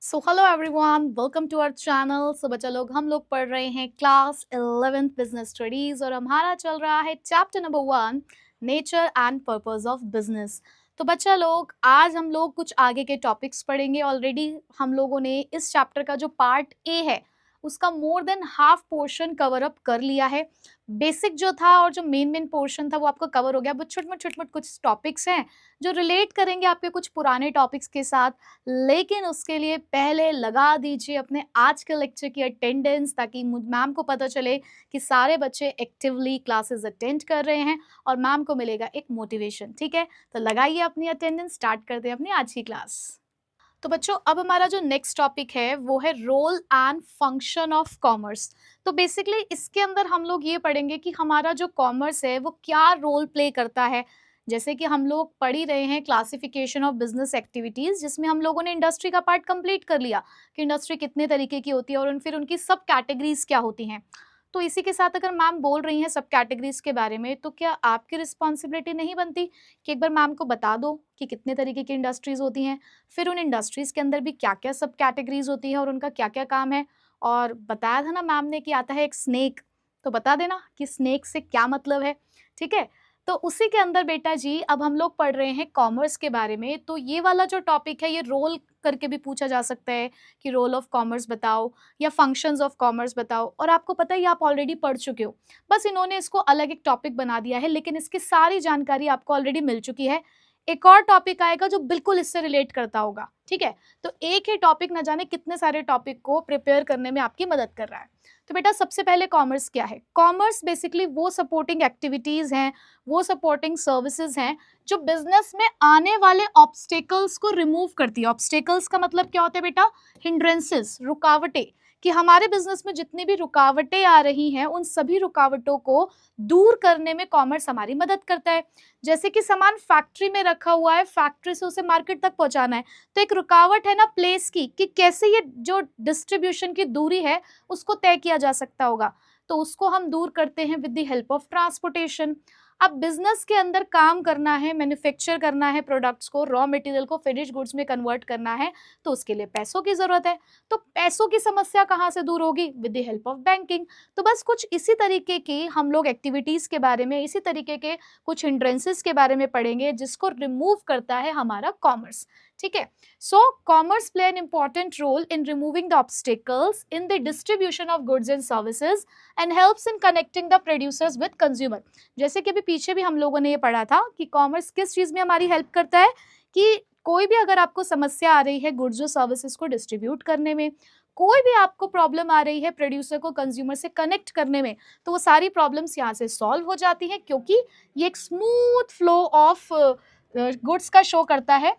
So hello everyone, welcome to our channel. So बच्चा लोग, हम लोग पढ़ रहे हैं क्लास 11th बिजनेस स्टडीज और हमारा चल रहा है chapter number 1, nature and purpose of business. तो बच्चा लोग, आज हम लोग कुछ आगे के टॉपिक्स पढ़ेंगे। ऑलरेडी हम लोगों ने इस चैप्टर का जो पार्ट ए है उसका more than half portion cover up कर लिया है। बेसिक जो था और जो मेन पोर्शन था वो आपको कवर हो गया। बट छोट कुछ टॉपिक्स हैं जो रिलेट करेंगे आपके कुछ पुराने टॉपिक्स के साथ। लेकिन उसके लिए पहले लगा दीजिए अपने आज के लेक्चर की अटेंडेंस, ताकि मैम को पता चले कि सारे बच्चे एक्टिवली क्लासेस अटेंड कर रहे हैं और मैम को मिलेगा एक मोटिवेशन। ठीक है, तो लगाइए अपनी अटेंडेंस, स्टार्ट करते हैं अपनी आज की क्लास। तो बच्चों, अब हमारा जो नेक्स्ट टॉपिक है वो है role and function of commerce. तो बेसिकली इसके अंदर हम लोग ये पढ़ेंगे कि हमारा जो कॉमर्स है वो क्या रोल प्ले करता है। जैसे कि हम लोग पढ़ ही रहे हैं क्लासिफिकेशन ऑफ बिजनेस एक्टिविटीज़, जिसमें हम लोगों ने इंडस्ट्री का पार्ट कंप्लीट कर लिया कि इंडस्ट्री कितने तरीके की होती है और फिर उनकी सब कैटेगरीज क्या होती हैं। तो इसी के साथ अगर मैम बोल रही हैं सब कैटेगरीज के बारे में, तो क्या आपकी रिस्पॉन्सिबिलिटी नहीं बनती कि एक बार मैम को बता दो कि कितने तरीके की इंडस्ट्रीज होती हैं, फिर उन इंडस्ट्रीज के अंदर भी क्या क्या सब कैटेगरीज होती हैं और उनका क्या क्या काम है। और बताया था ना मैम ने कि आता है एक स्नेक, तो बता देना कि स्नेक से क्या मतलब है। ठीक है, तो उसी के अंदर बेटा जी अब हम लोग पढ़ रहे हैं कॉमर्स के बारे में। तो ये वाला जो टॉपिक है ये रोल करके भी पूछा जा सकता है कि रोल ऑफ कॉमर्स बताओ या फंक्शंस ऑफ कॉमर्स बताओ। और आपको पता है ये आप ऑलरेडी पढ़ चुके हो, बस इन्होंने इसको अलग एक टॉपिक बना दिया है, लेकिन इसकी सारी जानकारी आपको ऑलरेडी मिल चुकी है। एक और टॉपिक आएगा जो बिल्कुल इससे रिलेट करता होगा। ठीक है, तो एक ही टॉपिक न जाने कितने सारे टॉपिक को प्रिपेयर करने में आपकी मदद कर रहा है। तो बेटा सबसे पहले कॉमर्स क्या है? कॉमर्स बेसिकली वो सपोर्टिंग एक्टिविटीज हैं, वो सपोर्टिंग सर्विसेज हैं जो बिजनेस में आने वाले ऑब्स्टेकल्स को रिमूव करती है। ऑब्स्टेकल्स का मतलब क्या होता है बेटा? हिंड्रेंसेस, रुकावटें, कि हमारे बिजनेस में जितनी भी रुकावटें आ रही हैं उन सभी रुकावटों को दूर करने में कॉमर्स हमारी मदद करता है। जैसे कि सामान फैक्ट्री में रखा हुआ है, फैक्ट्री से उसे मार्केट तक पहुंचाना है, तो एक रुकावट है ना प्लेस की, कि कैसे ये जो डिस्ट्रीब्यूशन की दूरी है उसको तय किया जा सकता होगा, तो उसको हम दूर करते हैं with the help of transportation. अब बिजनेस के अंदर काम करना है, मैन्युफैक्चर करना है प्रोडक्ट्स को, रॉ मटेरियल को फिनिश गुड्स में कन्वर्ट करना है, तो उसके लिए पैसों की जरूरत है। तो पैसों की समस्या कहाँ से दूर होगी? With the help of banking. तो बस कुछ इसी तरीके की हम लोग एक्टिविटीज के बारे में, इसी तरीके के कुछ हिंड्रेंसेस के बारे में पढ़ेंगे जिसको रिमूव करता है हमारा कॉमर्स। ठीक है, so commerce play an important role in removing the obstacles in the distribution of goods and services and helps in connecting the producers with consumer. जैसे कि अभी पीछे भी हम लोगों ने ये पढ़ा था कि कॉमर्स किस चीज में हमारी हेल्प करता है, कि कोई भी अगर आपको समस्या आ रही है गुड्स और सर्विसेज को डिस्ट्रीब्यूट करने में, कोई भी आपको प्रॉब्लम आ रही है प्रोड्यूसर को कंज्यूमर से कनेक्ट करने में, तो वो सारी प्रॉब्लम्स यहाँ से सॉल्व हो जाती हैं, क्योंकि ये एक स्मूथ फ्लो ऑफ गुड्स का शो करता है,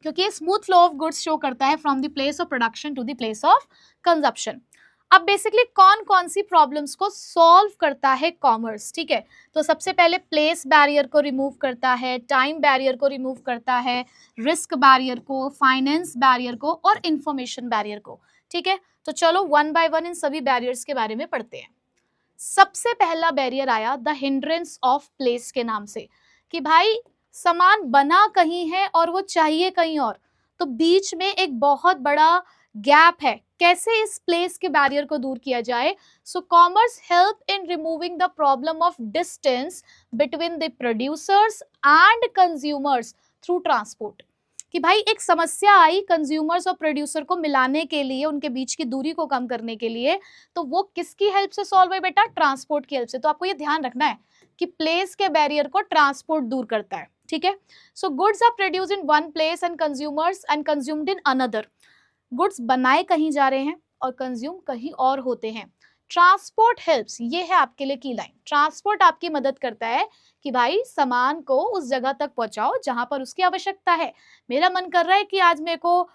क्योंकि ये smooth flow of goods show करता है from the place of production to the place of consumption. अब बेसिकली कौन कौन सी प्रॉब्लम्स को सॉल्व करता है कॉमर्स? ठीक है, तो सबसे पहले प्लेस बैरियर को रिमूव करता है, टाइम बैरियर को रिमूव करता है, रिस्क बैरियर को, फाइनेंस बैरियर को और इंफॉर्मेशन बैरियर को। ठीक है, तो चलो वन बाय वन इन सभी बैरियर्स के बारे में पढ़ते हैं। सबसे पहला बैरियर आया द हिंड्रेंस ऑफ प्लेस के नाम से, कि भाई सामान बना कहीं है और वो चाहिए कहीं और, तो बीच में एक बहुत बड़ा गैप है। कैसे इस प्लेस के बैरियर को दूर किया जाए? सो commerce help in removing the problem of distance between the producers and consumers through transport. कि भाई एक समस्या आई कंज्यूमर्स और प्रोड्यूसर को मिलाने के लिए, उनके बीच की दूरी को कम करने के लिए, तो वो किसकी हेल्प से सॉल्व हुई बेटा? ट्रांसपोर्ट की हेल्प से। तो आपको ये ध्यान रखना है कि प्लेस के बैरियर को ट्रांसपोर्ट दूर करता है। ठीक है, so goods are produced in one place and consumers and consumed in another. Goods बनाए कहीं जा रहे हैं और कंज्यूम कहीं और होते हैं। ट्रांसपोर्ट हेल्प्स, ये है आपके लिए की लाइन। ट्रांसपोर्ट आपकी मदद करता है कि भाई सामान को उस जगह तक पहुंचाओ जहां पर उसकी आवश्यकता है। मेरा मन कर रहा है कि आज मेरे को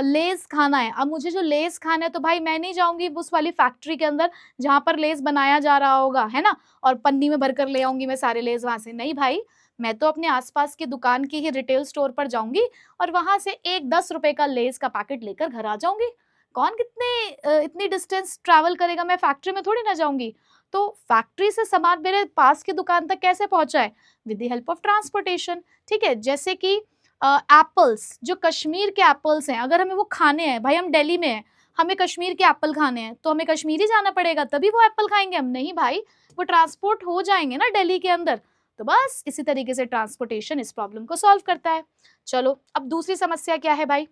लेस खाना है, अब मुझे जो लेस खाना है तो भाई मैं नहीं जाऊंगी उस वाली फैक्ट्री के अंदर जहां पर लेस बनाया जा रहा होगा, है ना, और पन्नी में भरकर ले आऊंगी मैं सारे लेस वहां से। नहीं भाई, मैं तो अपने आसपास की दुकान की ही रिटेल स्टोर पर जाऊंगी और वहां से एक 10 रुपए का लेस का पैकेट लेकर घर आ जाऊंगी। कौन इतनी डिस्टेंस ट्रैवल करेगा? मैं फैक्ट्री में थोड़ी ना जाऊंगी। तो फैक्ट्री से सामान मेरे पास की दुकान तक कैसे पहुंचा है? With the help of transportation. ठीक है, जैसे कि एप्पल्स, जो कश्मीर के एप्पल्स हैं, अगर हमें वो खाने हैं, भाई हम दिल्ली में हैं, हमें कश्मीर के एप्पल खाने हैं, तो हमें कश्मीर ही जाना पड़ेगा तभी वो एप्पल खाएंगे हम? नहीं भाई, वो ट्रांसपोर्ट हो जाएंगे ना दिल्ली के अंदर। तो बस इसी तरीके से ट्रांसपोर्टेशन इस प्रॉब्लम को सॉल्व करता है। चलो अब दूसरी समस्या क्या है भाई?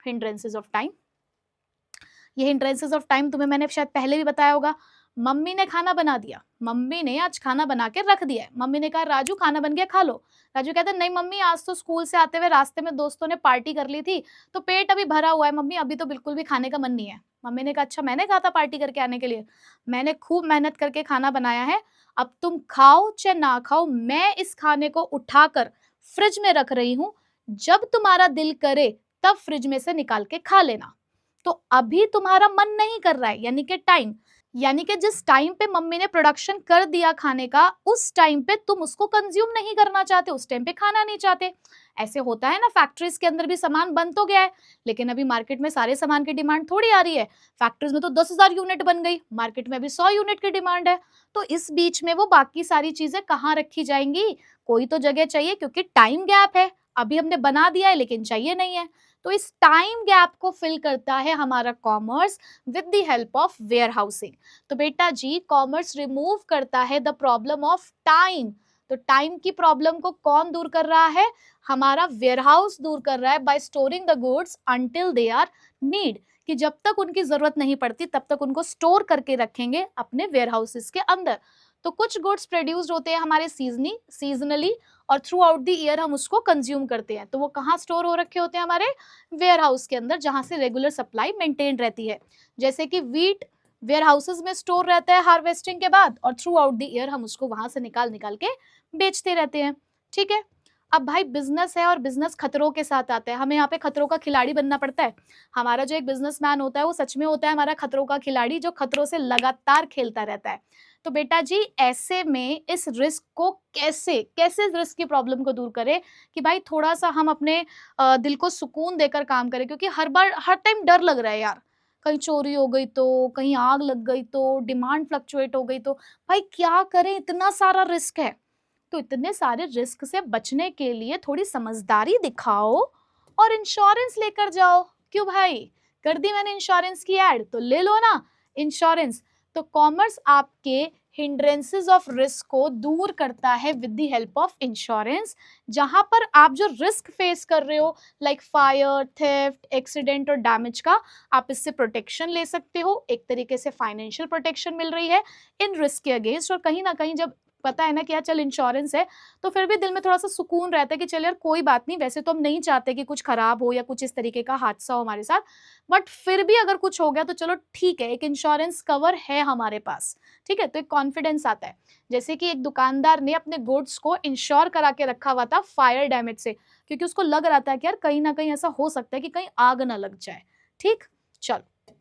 Hindrances of time. ये हिंड्रेंसेस ऑफ टाइम तुम्हें मैंने शायद पहले भी बताया होगा। मम्मी ने खाना बना दिया, मम्मी ने आज खाना बना के रख दिया है, मम्मी ने कहा राजू खाना बन गया खा लो। राजू कहता है नहीं मम्मी, आज तो स्कूल से आते हुए रास्ते में दोस्तों ने पार्टी कर ली थी तो पेट अभी भरा हुआ है मम्मी, अभी तो बिल्कुल भी खाने का मन नहीं है। मम्मी ने कहा अच्छा मैंने कहा था पार्टी करके आने के लिए, मैंने खूब मेहनत करके खाना बनाया है, अब तुम खाओ चाहे ना खाओ, मैं इस खाने को उठाकर फ्रिज में रख रही हूँ, जब तुम्हारा दिल करे तब फ्रिज में से निकाल के खा लेना। तो अभी तुम्हारा मन नहीं कर रहा है, यानी कि टाइम, यानी कि जिस टाइम पे मम्मी ने प्रोडक्शन कर दिया खाने का, उस टाइम पे तुम उसको कंज्यूम नहीं करना चाहते, उस टाइम पे खाना नहीं चाहते। ऐसे होता है ना, फैक्ट्रीज के अंदर भी सामान बन तो गया है, लेकिन अभी मार्केट में सारे सामान की डिमांड थोड़ी आ रही है। फैक्ट्रीज में तो 10,000 यूनिट बन गई, मार्केट में अभी 100 यूनिट की डिमांड है। तो इस बीच में वो बाकी सारी चीजें कहाँ रखी जाएंगी? कोई तो जगह चाहिए, क्योंकि टाइम गैप है, अभी हमने बना दिया है लेकिन चाहिए नहीं है। तो इस टाइम गैप को फिल करता है हमारा commerce with the help of warehousing. तो बेटा जी, कॉमर्स रिमूव करता है द प्रॉब्लम ऑफ टाइम। तो टाइम की प्रॉब्लम को कौन दूर कर रहा है? हमारा वेयर हाउस दूर कर रहा है, by storing the goods until they are need, कि जब तक उनकी जरूरत नहीं पड़ती तब तक उनको स्टोर करके रखेंगे अपने वेयर हाउसेस के अंदर। तो कुछ गुड्स प्रोड्यूस्ड होते हैं हमारे सीजनली, और थ्रू आउट द ईयर हम उसको कंज्यूम करते हैं, तो वो कहाँ स्टोर हो रखे होते हैं? हमारे वेयर हाउस के अंदर, जहां से रेगुलर सप्लाई मेंटेन रहती है। जैसे कि वीट वेयर हाउसेज में स्टोर रहता है हार्वेस्टिंग के बाद, और थ्रू आउट द ईयर हम उसको वहां से निकाल निकाल के बेचते रहते हैं। ठीक है, अब भाई बिजनेस है और बिजनेस खतरों के साथ आता है, हमें यहाँ पे खतरों का खिलाड़ी बनना पड़ता है। हमारा जो एक बिजनेसमैन होता है वो सच में होता है हमारा खतरों का खिलाड़ी, जो खतरों से लगातार खेलता रहता है। तो बेटा जी, ऐसे में इस रिस्क को कैसे कैसे इस रिस्क की प्रॉब्लम को दूर करें कि भाई थोड़ा सा हम अपने दिल को सुकून देकर काम करें, क्योंकि हर बार हर टाइम डर लग रहा है यार, कहीं चोरी हो गई तो, कहीं आग लग गई तो, डिमांड फ्लक्चुएट हो गई तो, भाई क्या करें, इतना सारा रिस्क है। तो इतने सारे रिस्क से बचने के लिए थोड़ी समझदारी दिखाओ और इंश्योरेंस लेकर जाओ। क्यों भाई, कर दी मैंने इंश्योरेंस की ऐड, तो ले लो ना इंश्योरेंस। तो कॉमर्स आपके हिंड्रेंसेस ऑफ रिस्क को दूर करता है with the help of insurance. जहां पर आप जो रिस्क फेस कर रहे हो, लाइक फायर, थेफ्ट, एक्सीडेंट और डैमेज का, आप इससे प्रोटेक्शन ले सकते हो। एक तरीके से फाइनेंशियल प्रोटेक्शन मिल रही है इन रिस्क के अगेंस्ट। और कहीं ना कहीं जब पता है ना कि यार चल इंश्योरेंस है, तो फिर भी दिल में थोड़ा सा सुकून रहता है कि चल यार कोई बात नहीं, वैसे तो हम नहीं चाहते कि कुछ खराब हो या कुछ इस तरीके का हादसा हो हमारे साथ, बट फिर भी अगर कुछ हो गया तो चलो ठीक है, एक इंश्योरेंस कवर है हमारे पास। ठीक है, तो एक कॉन्फिडेंस आता है। जैसे कि एक दुकानदार ने अपने गुड्स को इंश्योर करा के रखा हुआ था फायर डैमेज से, क्योंकि उसको लग रहा था कि यार कहीं ना कहीं ऐसा हो सकता है कि कहीं आग ना लग जाए। ठीक, चलो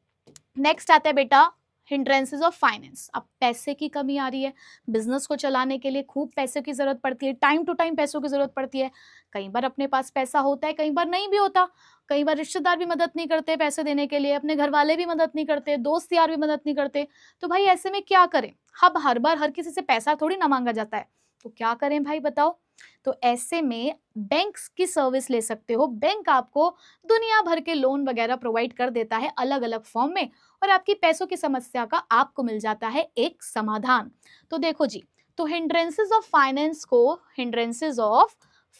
नेक्स्ट आता है बेटा हिंड्रेंसेस ऑफ फाइनेंस। अब पैसे की कमी आ रही है, बिजनेस को चलाने के लिए खूब पैसे की जरूरत पड़ती है, टाइम टू टाइम पैसों की जरूरत पड़ती है। कई बार अपने पास पैसा होता है, कई बार नहीं भी होता, कई बार रिश्तेदार भी मदद नहीं करते पैसे देने के लिए, अपने घर वाले भी मदद नहीं करते, दोस्त यार भी मदद नहीं करते। तो भाई ऐसे में क्या करें? अब हर बार हर किसी से पैसा थोड़ी ना मांगा जाता है, तो क्या करें भाई बताओ? तो ऐसे में बैंक्स की सर्विस ले सकते हो। बैंक आपको दुनिया भर के लोन वगैरह प्रोवाइड कर देता है अलग अलग फॉर्म में, और आपकी पैसों की समस्या का आपको मिल जाता है एक समाधान। तो देखो जी, तो हिंड्रेंसेस ऑफ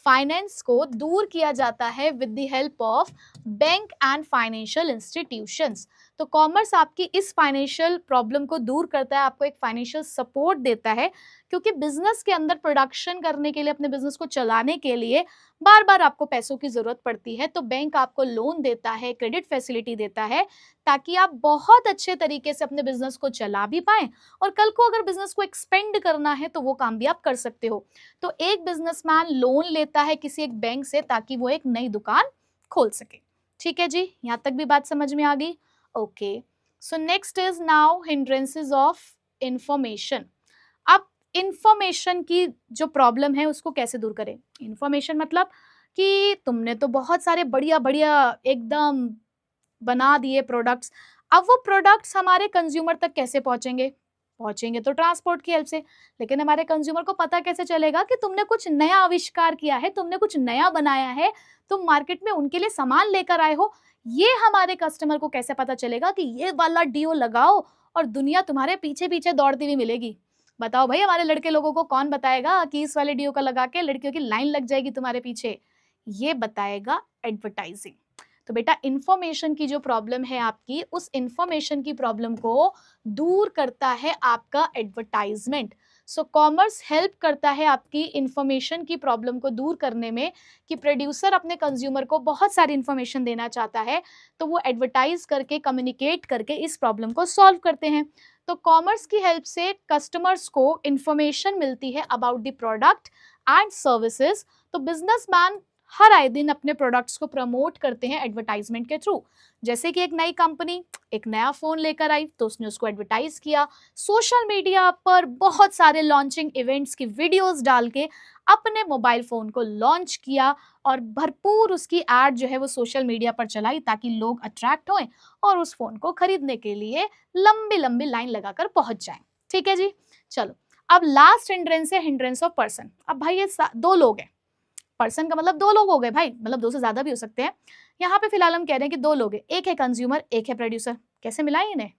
फाइनेंस को दूर किया जाता है with the help of bank and financial institutions. तो कॉमर्स आपकी इस फाइनेंशियल प्रॉब्लम को दूर करता है, आपको एक फाइनेंशियल सपोर्ट देता है, क्योंकि बिजनेस के अंदर प्रोडक्शन करने के लिए, अपने बिजनेस को चलाने के लिए बार बार आपको पैसों की जरूरत पड़ती है। तो बैंक आपको लोन देता है, क्रेडिट फैसिलिटी देता है, ताकि आप बहुत अच्छे तरीके से अपने बिजनेस को चला भी पाएं, और कल को अगर बिजनेस को एक्सपेंड करना है तो वो काम भी आप कर सकते हो। तो एक बिजनेसमैन लोन लेता है किसी एक बैंक से, ताकि वो एक नई दुकान खोल सके। ठीक है जी, यहां तक भी बात समझ में आ गई? Okay, so next is now hindrances of information. अब इंफॉर्मेशन की जो प्रॉब्लम है उसको कैसे दूर करें? इंफॉर्मेशन मतलब कि तुमने तो बहुत सारे बढ़िया बढ़िया एकदम बना दिए प्रोडक्ट्स, अब वो प्रोडक्ट्स हमारे कंज्यूमर तक कैसे पहुंचेंगे? पहुंचेंगे तो ट्रांसपोर्ट की हेल्प से। लेकिन हमारे कंज्यूमर को पता कैसे चलेगा कि तुमने कुछ नया आविष्कार किया है, तुमने कुछ नया बनाया है, तुम मार्केट में उनके लिए सामान लेकर आए हो। ये हमारे कस्टमर को कैसे पता चलेगा कि ये वाला डीओ लगाओ और दुनिया तुम्हारे पीछे पीछे दौड़ती हुई मिलेगी। बताओ भाई, हमारे लड़के लोगों को कौन बताएगा कि इस वाले डीओ का लगा के लड़कियों की लाइन लग जाएगी तुम्हारे पीछे? ये बताएगा एडवर्टाइजिंग। तो बेटा, इंफॉर्मेशन की जो प्रॉब्लम है आपकी, उस इंफॉर्मेशन की प्रॉब्लम को दूर करता है आपका एडवर्टाइजमेंट। सो कॉमर्स हेल्प करता है आपकी इंफॉर्मेशन की प्रॉब्लम को दूर करने में, कि प्रोड्यूसर अपने कंज्यूमर को बहुत सारी इंफॉर्मेशन देना चाहता है तो वो एडवर्टाइज करके, कम्युनिकेट करके इस प्रॉब्लम को सॉल्व करते हैं। तो कॉमर्स की हेल्प से कस्टमर्स को इंफॉर्मेशन मिलती है about the product and services. तो बिजनेसमैन हर आए दिन अपने प्रोडक्ट्स को प्रमोट करते हैं एडवर्टाइजमेंट के थ्रू। जैसे कि एक नई कंपनी एक नया फोन लेकर आई तो उसने उसको एडवर्टाइज किया, सोशल मीडिया पर बहुत सारे लॉन्चिंग इवेंट्स की वीडियोस डाल के अपने मोबाइल फोन को लॉन्च किया और भरपूर उसकी एड जो है वो सोशल मीडिया पर चलाई ताकि लोग अट्रैक्ट हों और उस फोन को खरीदने के लिए लंबी लंबी लाइन लगाकर पहुंच जाएं। ठीक है जी, चलो अब लास्ट हिंड्रेंस है हिंड्रेंस ऑफ पर्सन। अब भाई ये दो लोग हैं, पर्सन का मतलब दो लोग हो गए भाई, मतलब दो से ज्यादा भी हो सकते हैं। यहाँ पे फिलहाल हम कह रहे हैं कि दो लोग हैं, एक है कंज्यूमर एक है प्रोड्यूसर। कैसे मिलाएं इन्हें,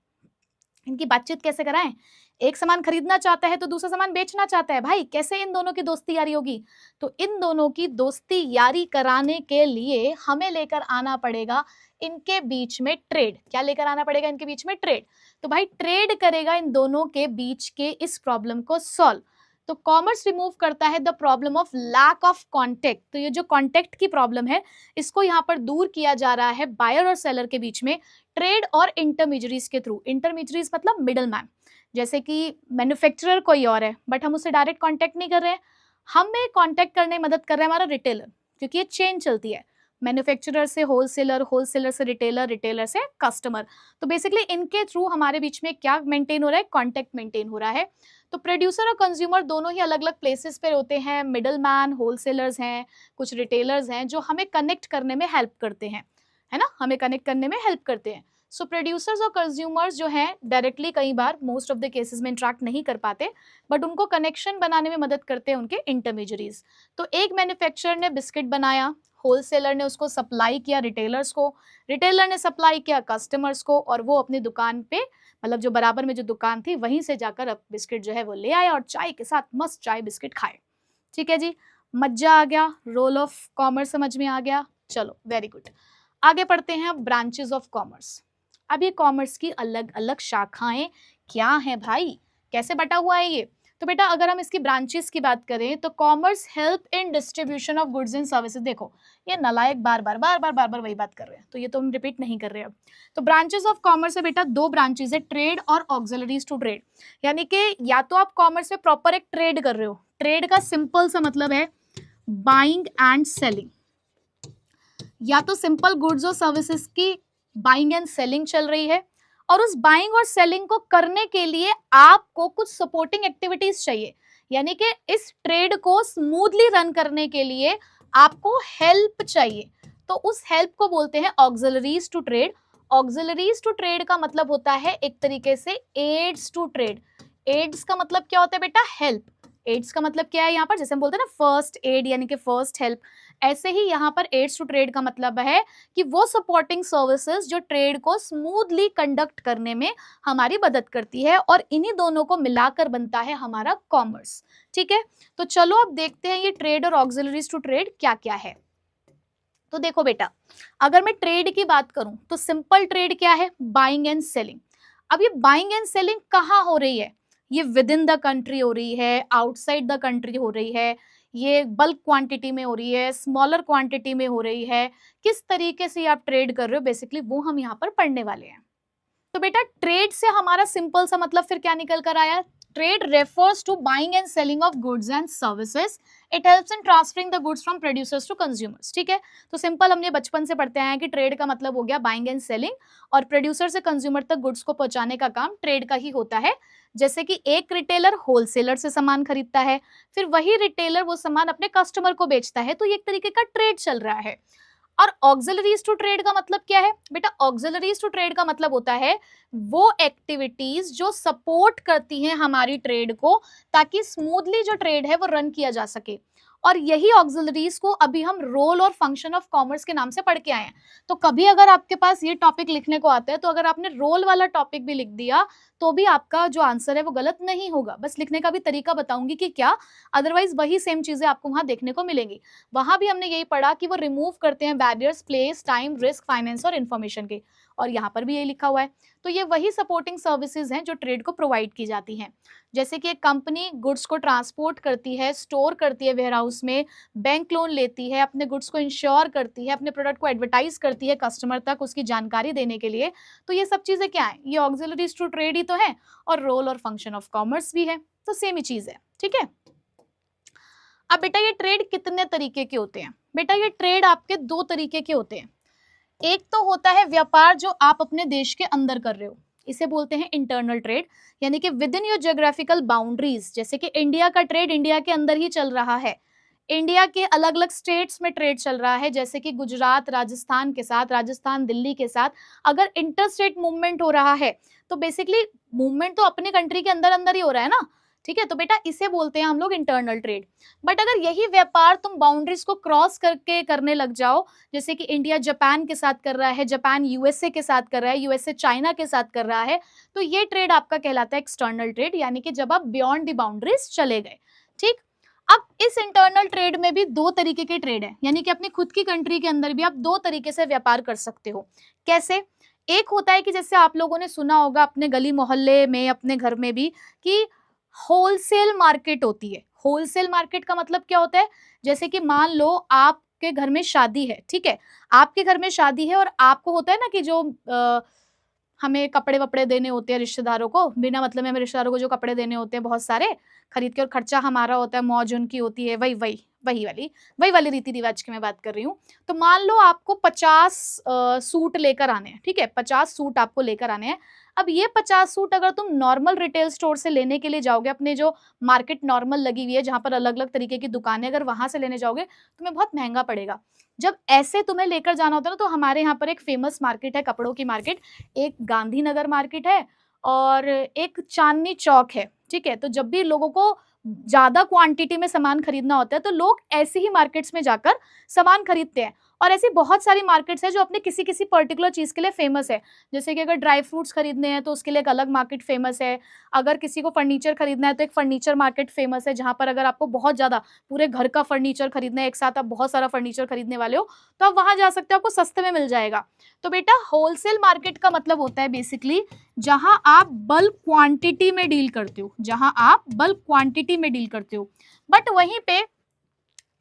इनकी बातचीत कैसे कराएं? एक सामान खरीदना चाहता है तो दूसरा सामान बेचना चाहता है, भाई कैसे इन दोनों की दोस्ती यारी होगी? तो इन दोनों की दोस्ती यारी कराने के लिए हमें लेकर आना पड़ेगा इनके बीच में ट्रेड। क्या लेकर आना पड़ेगा इनके बीच में? ट्रेड। तो भाई ट्रेड करेगा इन दोनों के बीच के इस प्रॉब्लम को सॉल्व। तो कॉमर्स रिमूव करता है the problem of lack of contact. तो ये जो कॉन्टेक्ट की प्रॉब्लम है इसको यहाँ पर दूर किया जा रहा है बायर और सेलर के बीच में ट्रेड और इंटरमीडियरीज के थ्रू। इंटरमीडियरीज मतलब मिडल मैन। जैसे कि मैन्युफैक्चरर कोई और है बट हम उससे डायरेक्ट कॉन्टेक्ट नहीं कर रहे हैं, हमें कॉन्टेक्ट करने में मदद कर रहा है हमारा रिटेलर, क्योंकि ये चेन चलती है, मैन्युफैक्चरर से होलसेलर, होलसेलर से रिटेलर, रिटेलर से कस्टमर। तो बेसिकली इनके थ्रू हमारे बीच में क्या मेंटेन हो रहा है? कॉन्टेक्ट मेंटेन हो रहा है। तो प्रोड्यूसर और कंज्यूमर दोनों ही अलग अलग प्लेसेस पे होते हैं, मिडल मैन, होलसेलर्स हैं, कुछ रिटेलर्स हैं जो हमें कनेक्ट करने में हेल्प करते हैं, है ना, हमें कनेक्ट करने में हेल्प करते हैं। सो प्रोड्यूसर्स और कंज्यूमर्स जो हैं डायरेक्टली कई बार मोस्ट ऑफ द केसेस में इंटरेक्ट नहीं कर पाते, बट उनको कनेक्शन बनाने में मदद करते हैं उनके इंटरमीडियरीज। तो एक मैन्युफैक्चरर ने बिस्किट बनाया, होलसेलर ने उसको सप्लाई किया रिटेलर्स को, रिटेलर ने सप्लाई किया कस्टमर्स को, और वो अपनी दुकान पे, मतलब जो बराबर में जो दुकान थी वहीं से जाकर अब बिस्किट जो है वो ले आया और चाय के साथ मस्त चाय बिस्किट खाए। ठीक है जी, मजा आ गया, रोल ऑफ कॉमर्स समझ में आ गया। चलो वेरी गुड, आगे पढ़ते हैं अब ब्रांचेस ऑफ कॉमर्स। अब ये कॉमर्स की अलग अलग शाखाएं क्या हैं भाई, कैसे बटा हुआ है ये? तो बेटा अगर हम इसकी ब्रांचेस की बात करें तो commerce help in distribution of goods and services. देखो ये नालायक बार बार वही बात कर रहे हैं, तो ये तो हम रिपीट नहीं कर रहे अब। तो ब्रांचेस ऑफ कॉमर्स है बेटा, दो ब्रांचेस है, ट्रेड और ऑक्सिलरीज टू ट्रेड। यानी कि या तो आप कॉमर्स में प्रॉपर एक ट्रेड कर रहे हो, ट्रेड का सिंपल सा मतलब है बाइंग एंड सेलिंग, या तो सिंपल गुड्स और सर्विसेज की बाइंग एंड सेलिंग चल रही है, और उस बाइंग और सेलिंग को करने के लिए आपको कुछ सपोर्टिंग एक्टिविटीज चाहिए। यानी कि इस ट्रेड को स्मूथली रन करने के लिए आपको हेल्प चाहिए, तो उस हेल्प को बोलते हैं auxiliaries to trade. Auxiliaries to trade का मतलब होता है एक तरीके से एड्स टू ट्रेड। एड्स का मतलब क्या होता है बेटा? हेल्प। एड्स का मतलब क्या है यहाँ पर? जैसे हम बोलते हैं ना फर्स्ट एड यानी कि फर्स्ट हेल्प, ऐसे ही यहाँ पर एड्स टू ट्रेड का मतलब है कि वो सपोर्टिंग सर्विसेज जो ट्रेड को स्मूथली कंडक्ट करने में हमारी मदद करती है, और इन्हीं दोनों को मिलाकर बनता है हमारा कॉमर्स। ठीक है, तो चलो अब देखते हैं ये ट्रेड और ऑक्सिलरीज टू ट्रेड क्या क्या है। तो देखो बेटा, अगर मैं ट्रेड की बात करूं तो सिंपल ट्रेड क्या है? Buying and selling. अब ये बाइंग एंड सेलिंग कहाँ हो रही है? ये विद इन द कंट्री हो रही है, आउटसाइड द कंट्री हो रही है, ये बल्क क्वांटिटी में हो रही है, स्मॉलर क्वांटिटी में हो रही है, किस तरीके से आप ट्रेड कर रहे हो, बेसिकली वो हम यहाँ पर पढ़ने वाले हैं। तो बेटा ट्रेड से हमारा सिंपल सा मतलब फिर क्या निकल कर आया? Trade refers to buying and selling of goods and services. It helps in transferring the goods from producers to consumers. ठीक है, तो सिंपल हमने बचपन से पढ़ते आए हैं कि ट्रेड का मतलब हो गया बाइंग एंड सेलिंग, और प्रोड्यूसर से कंज्यूमर तक गुड्स को पहुंचाने का काम ट्रेड का ही होता है। जैसे कि एक रिटेलर होलसेलर से सामान खरीदता है, फिर वही रिटेलर वो सामान अपने कस्टमर को बेचता है, तो ये एक तरीके का ट्रेड चल रहा है। और ऑक्सिलरीज टू ट्रेड का मतलब क्या है बेटा? ऑक्सिलरीज टू ट्रेड का मतलब होता है वो एक्टिविटीज जो सपोर्ट करती हैं हमारी ट्रेड को, ताकि स्मूथली जो ट्रेड है वो रन किया जा सके। और यही ऑक्सिलरीज को अभी हम रोल और फंक्शन ऑफ कॉमर्स के नाम से पढ़ के आए हैं। तो कभी अगर आपके पास ये टॉपिक लिखने को आता है, तो अगर आपने रोल वाला टॉपिक भी लिख दिया तो भी आपका जो आंसर है वो गलत नहीं होगा। बस लिखने का भी तरीका बताऊंगी कि क्या, अदरवाइज वही सेम चीजें आपको वहां देखने को मिलेंगी। वहां भी हमने यही पढ़ा कि वो रिमूव करते हैं barriers, place, time, risk, finance और इन्फॉर्मेशन के, और यहाँ पर भी यही लिखा हुआ है। तो ये वही सपोर्टिंग सर्विसेज हैं जो ट्रेड को प्रोवाइड की जाती हैं। जैसे कि एक कंपनी गुड्स को ट्रांसपोर्ट करती है, स्टोर करती है वेयर हाउस में, बैंक लोन लेती है, अपने गुड्स को इंश्योर करती है, अपने प्रोडक्ट को एडवर्टाइज करती है कस्टमर तक उसकी जानकारी देने के लिए। तो ये सब चीजें क्या है? ये ऑक्सिलरीज टू ट्रेड ही तो है, और रोल और फंक्शन ऑफ कॉमर्स भी है, तो सेम ही चीज है। ठीक है। अब बेटा ये ट्रेड कितने तरीके के होते हैं? बेटा ये ट्रेड आपके दो तरीके के होते हैं। एक तो होता है व्यापार जो आप अपने देश के अंदर कर रहे हो, इसे बोलते हैं इंटरनल ट्रेड, यानी कि with in your geographical boundaries. जैसे कि इंडिया का ट्रेड इंडिया के अंदर ही चल रहा है, इंडिया के अलग अलग स्टेट्स में ट्रेड चल रहा है, जैसे कि गुजरात राजस्थान के साथ, राजस्थान दिल्ली के साथ। अगर इंटर स्टेट मूवमेंट हो रहा है तो बेसिकली मूवमेंट तो अपने कंट्री के अंदर अंदर ही हो रहा है ना। ठीक है, तो बेटा इसे बोलते हैं हम लोग इंटरनल ट्रेड। बट अगर यही व्यापार तुम बाउंड्रीज को क्रॉस करके करने लग जाओ, जैसे कि इंडिया जापान के साथ कर रहा है, जापान यूएसए के साथ कर रहा है, यूएसए चाइना के साथ कर रहा है, तो ये ट्रेड आपका कहलाता है एक्सटर्नल ट्रेड, यानी कि जब आप बियॉन्ड द बाउंड्रीज चले गए। ठीक। अब इस इंटरनल ट्रेड में भी दो तरीके के ट्रेड है, यानी कि अपनी खुद की कंट्री के अंदर भी आप दो तरीके से व्यापार कर सकते हो। कैसे? एक होता है कि जैसे आप लोगों ने सुना होगा अपने गली मोहल्ले में, अपने घर में भी, कि होलसेल मार्केट होती है। होलसेल मार्केट का मतलब क्या होता है? जैसे कि मान लो आपके घर में शादी है, ठीक है, आपके घर में शादी है और आपको होता है ना कि जो हमें कपड़े वपड़े देने होते हैं रिश्तेदारों को, बिना मतलब में हमें रिश्तेदारों को जो कपड़े देने होते हैं बहुत सारे खरीद के, और खर्चा हमारा होता है, मौज उनकी होती है, वही वाली रीति रिवाज की मैं बात कर रही हूँ। तो मान लो आपको 50 सूट लेकर आने हैं, ठीक है, 50 सूट आपको लेकर आने हैं। अब ये 50 सूट अगर तुम नॉर्मल रिटेल स्टोर से लेने के लिए जाओगे, अपने जो मार्केट नॉर्मल लगी हुई है जहां पर अलग अलग तरीके की दुकानें, अगर वहां से लेने जाओगे तुम्हें बहुत महंगा पड़ेगा। जब ऐसे तुम्हें लेकर जाना होता है ना, तो हमारे यहाँ पर एक फेमस मार्केट है कपड़ों की मार्केट, एक गांधीनगर मार्केट है और एक चांदनी चौक है। ठीक है, तो जब भी लोगों को ज्यादा क्वांटिटी में सामान खरीदना होता है तो लोग ऐसी ही मार्केट्स में जाकर सामान खरीदते हैं। और ऐसी बहुत सारी मार्केट्स है जो अपने किसी किसी पर्टिकुलर चीज के लिए फेमस है। जैसे कि अगर ड्राई फ्रूट्स खरीदने हैं तो उसके लिए एक अलग मार्केट फेमस है, अगर किसी को फर्नीचर खरीदना है तो एक फर्नीचर मार्केट फेमस है, जहां पर अगर आपको बहुत ज्यादा पूरे घर का फर्नीचर खरीदना है, एक साथ आप बहुत सारा फर्नीचर खरीदने वाले हो, तो आप वहां जा सकते हो, आपको सस्ते में मिल जाएगा। तो बेटा होलसेल मार्केट का मतलब होता है बेसिकली जहां आप बल्क क्वांटिटी में डील करते हो, जहां आप बल्क क्वांटिटी में डील करते हो। बट वहीं पे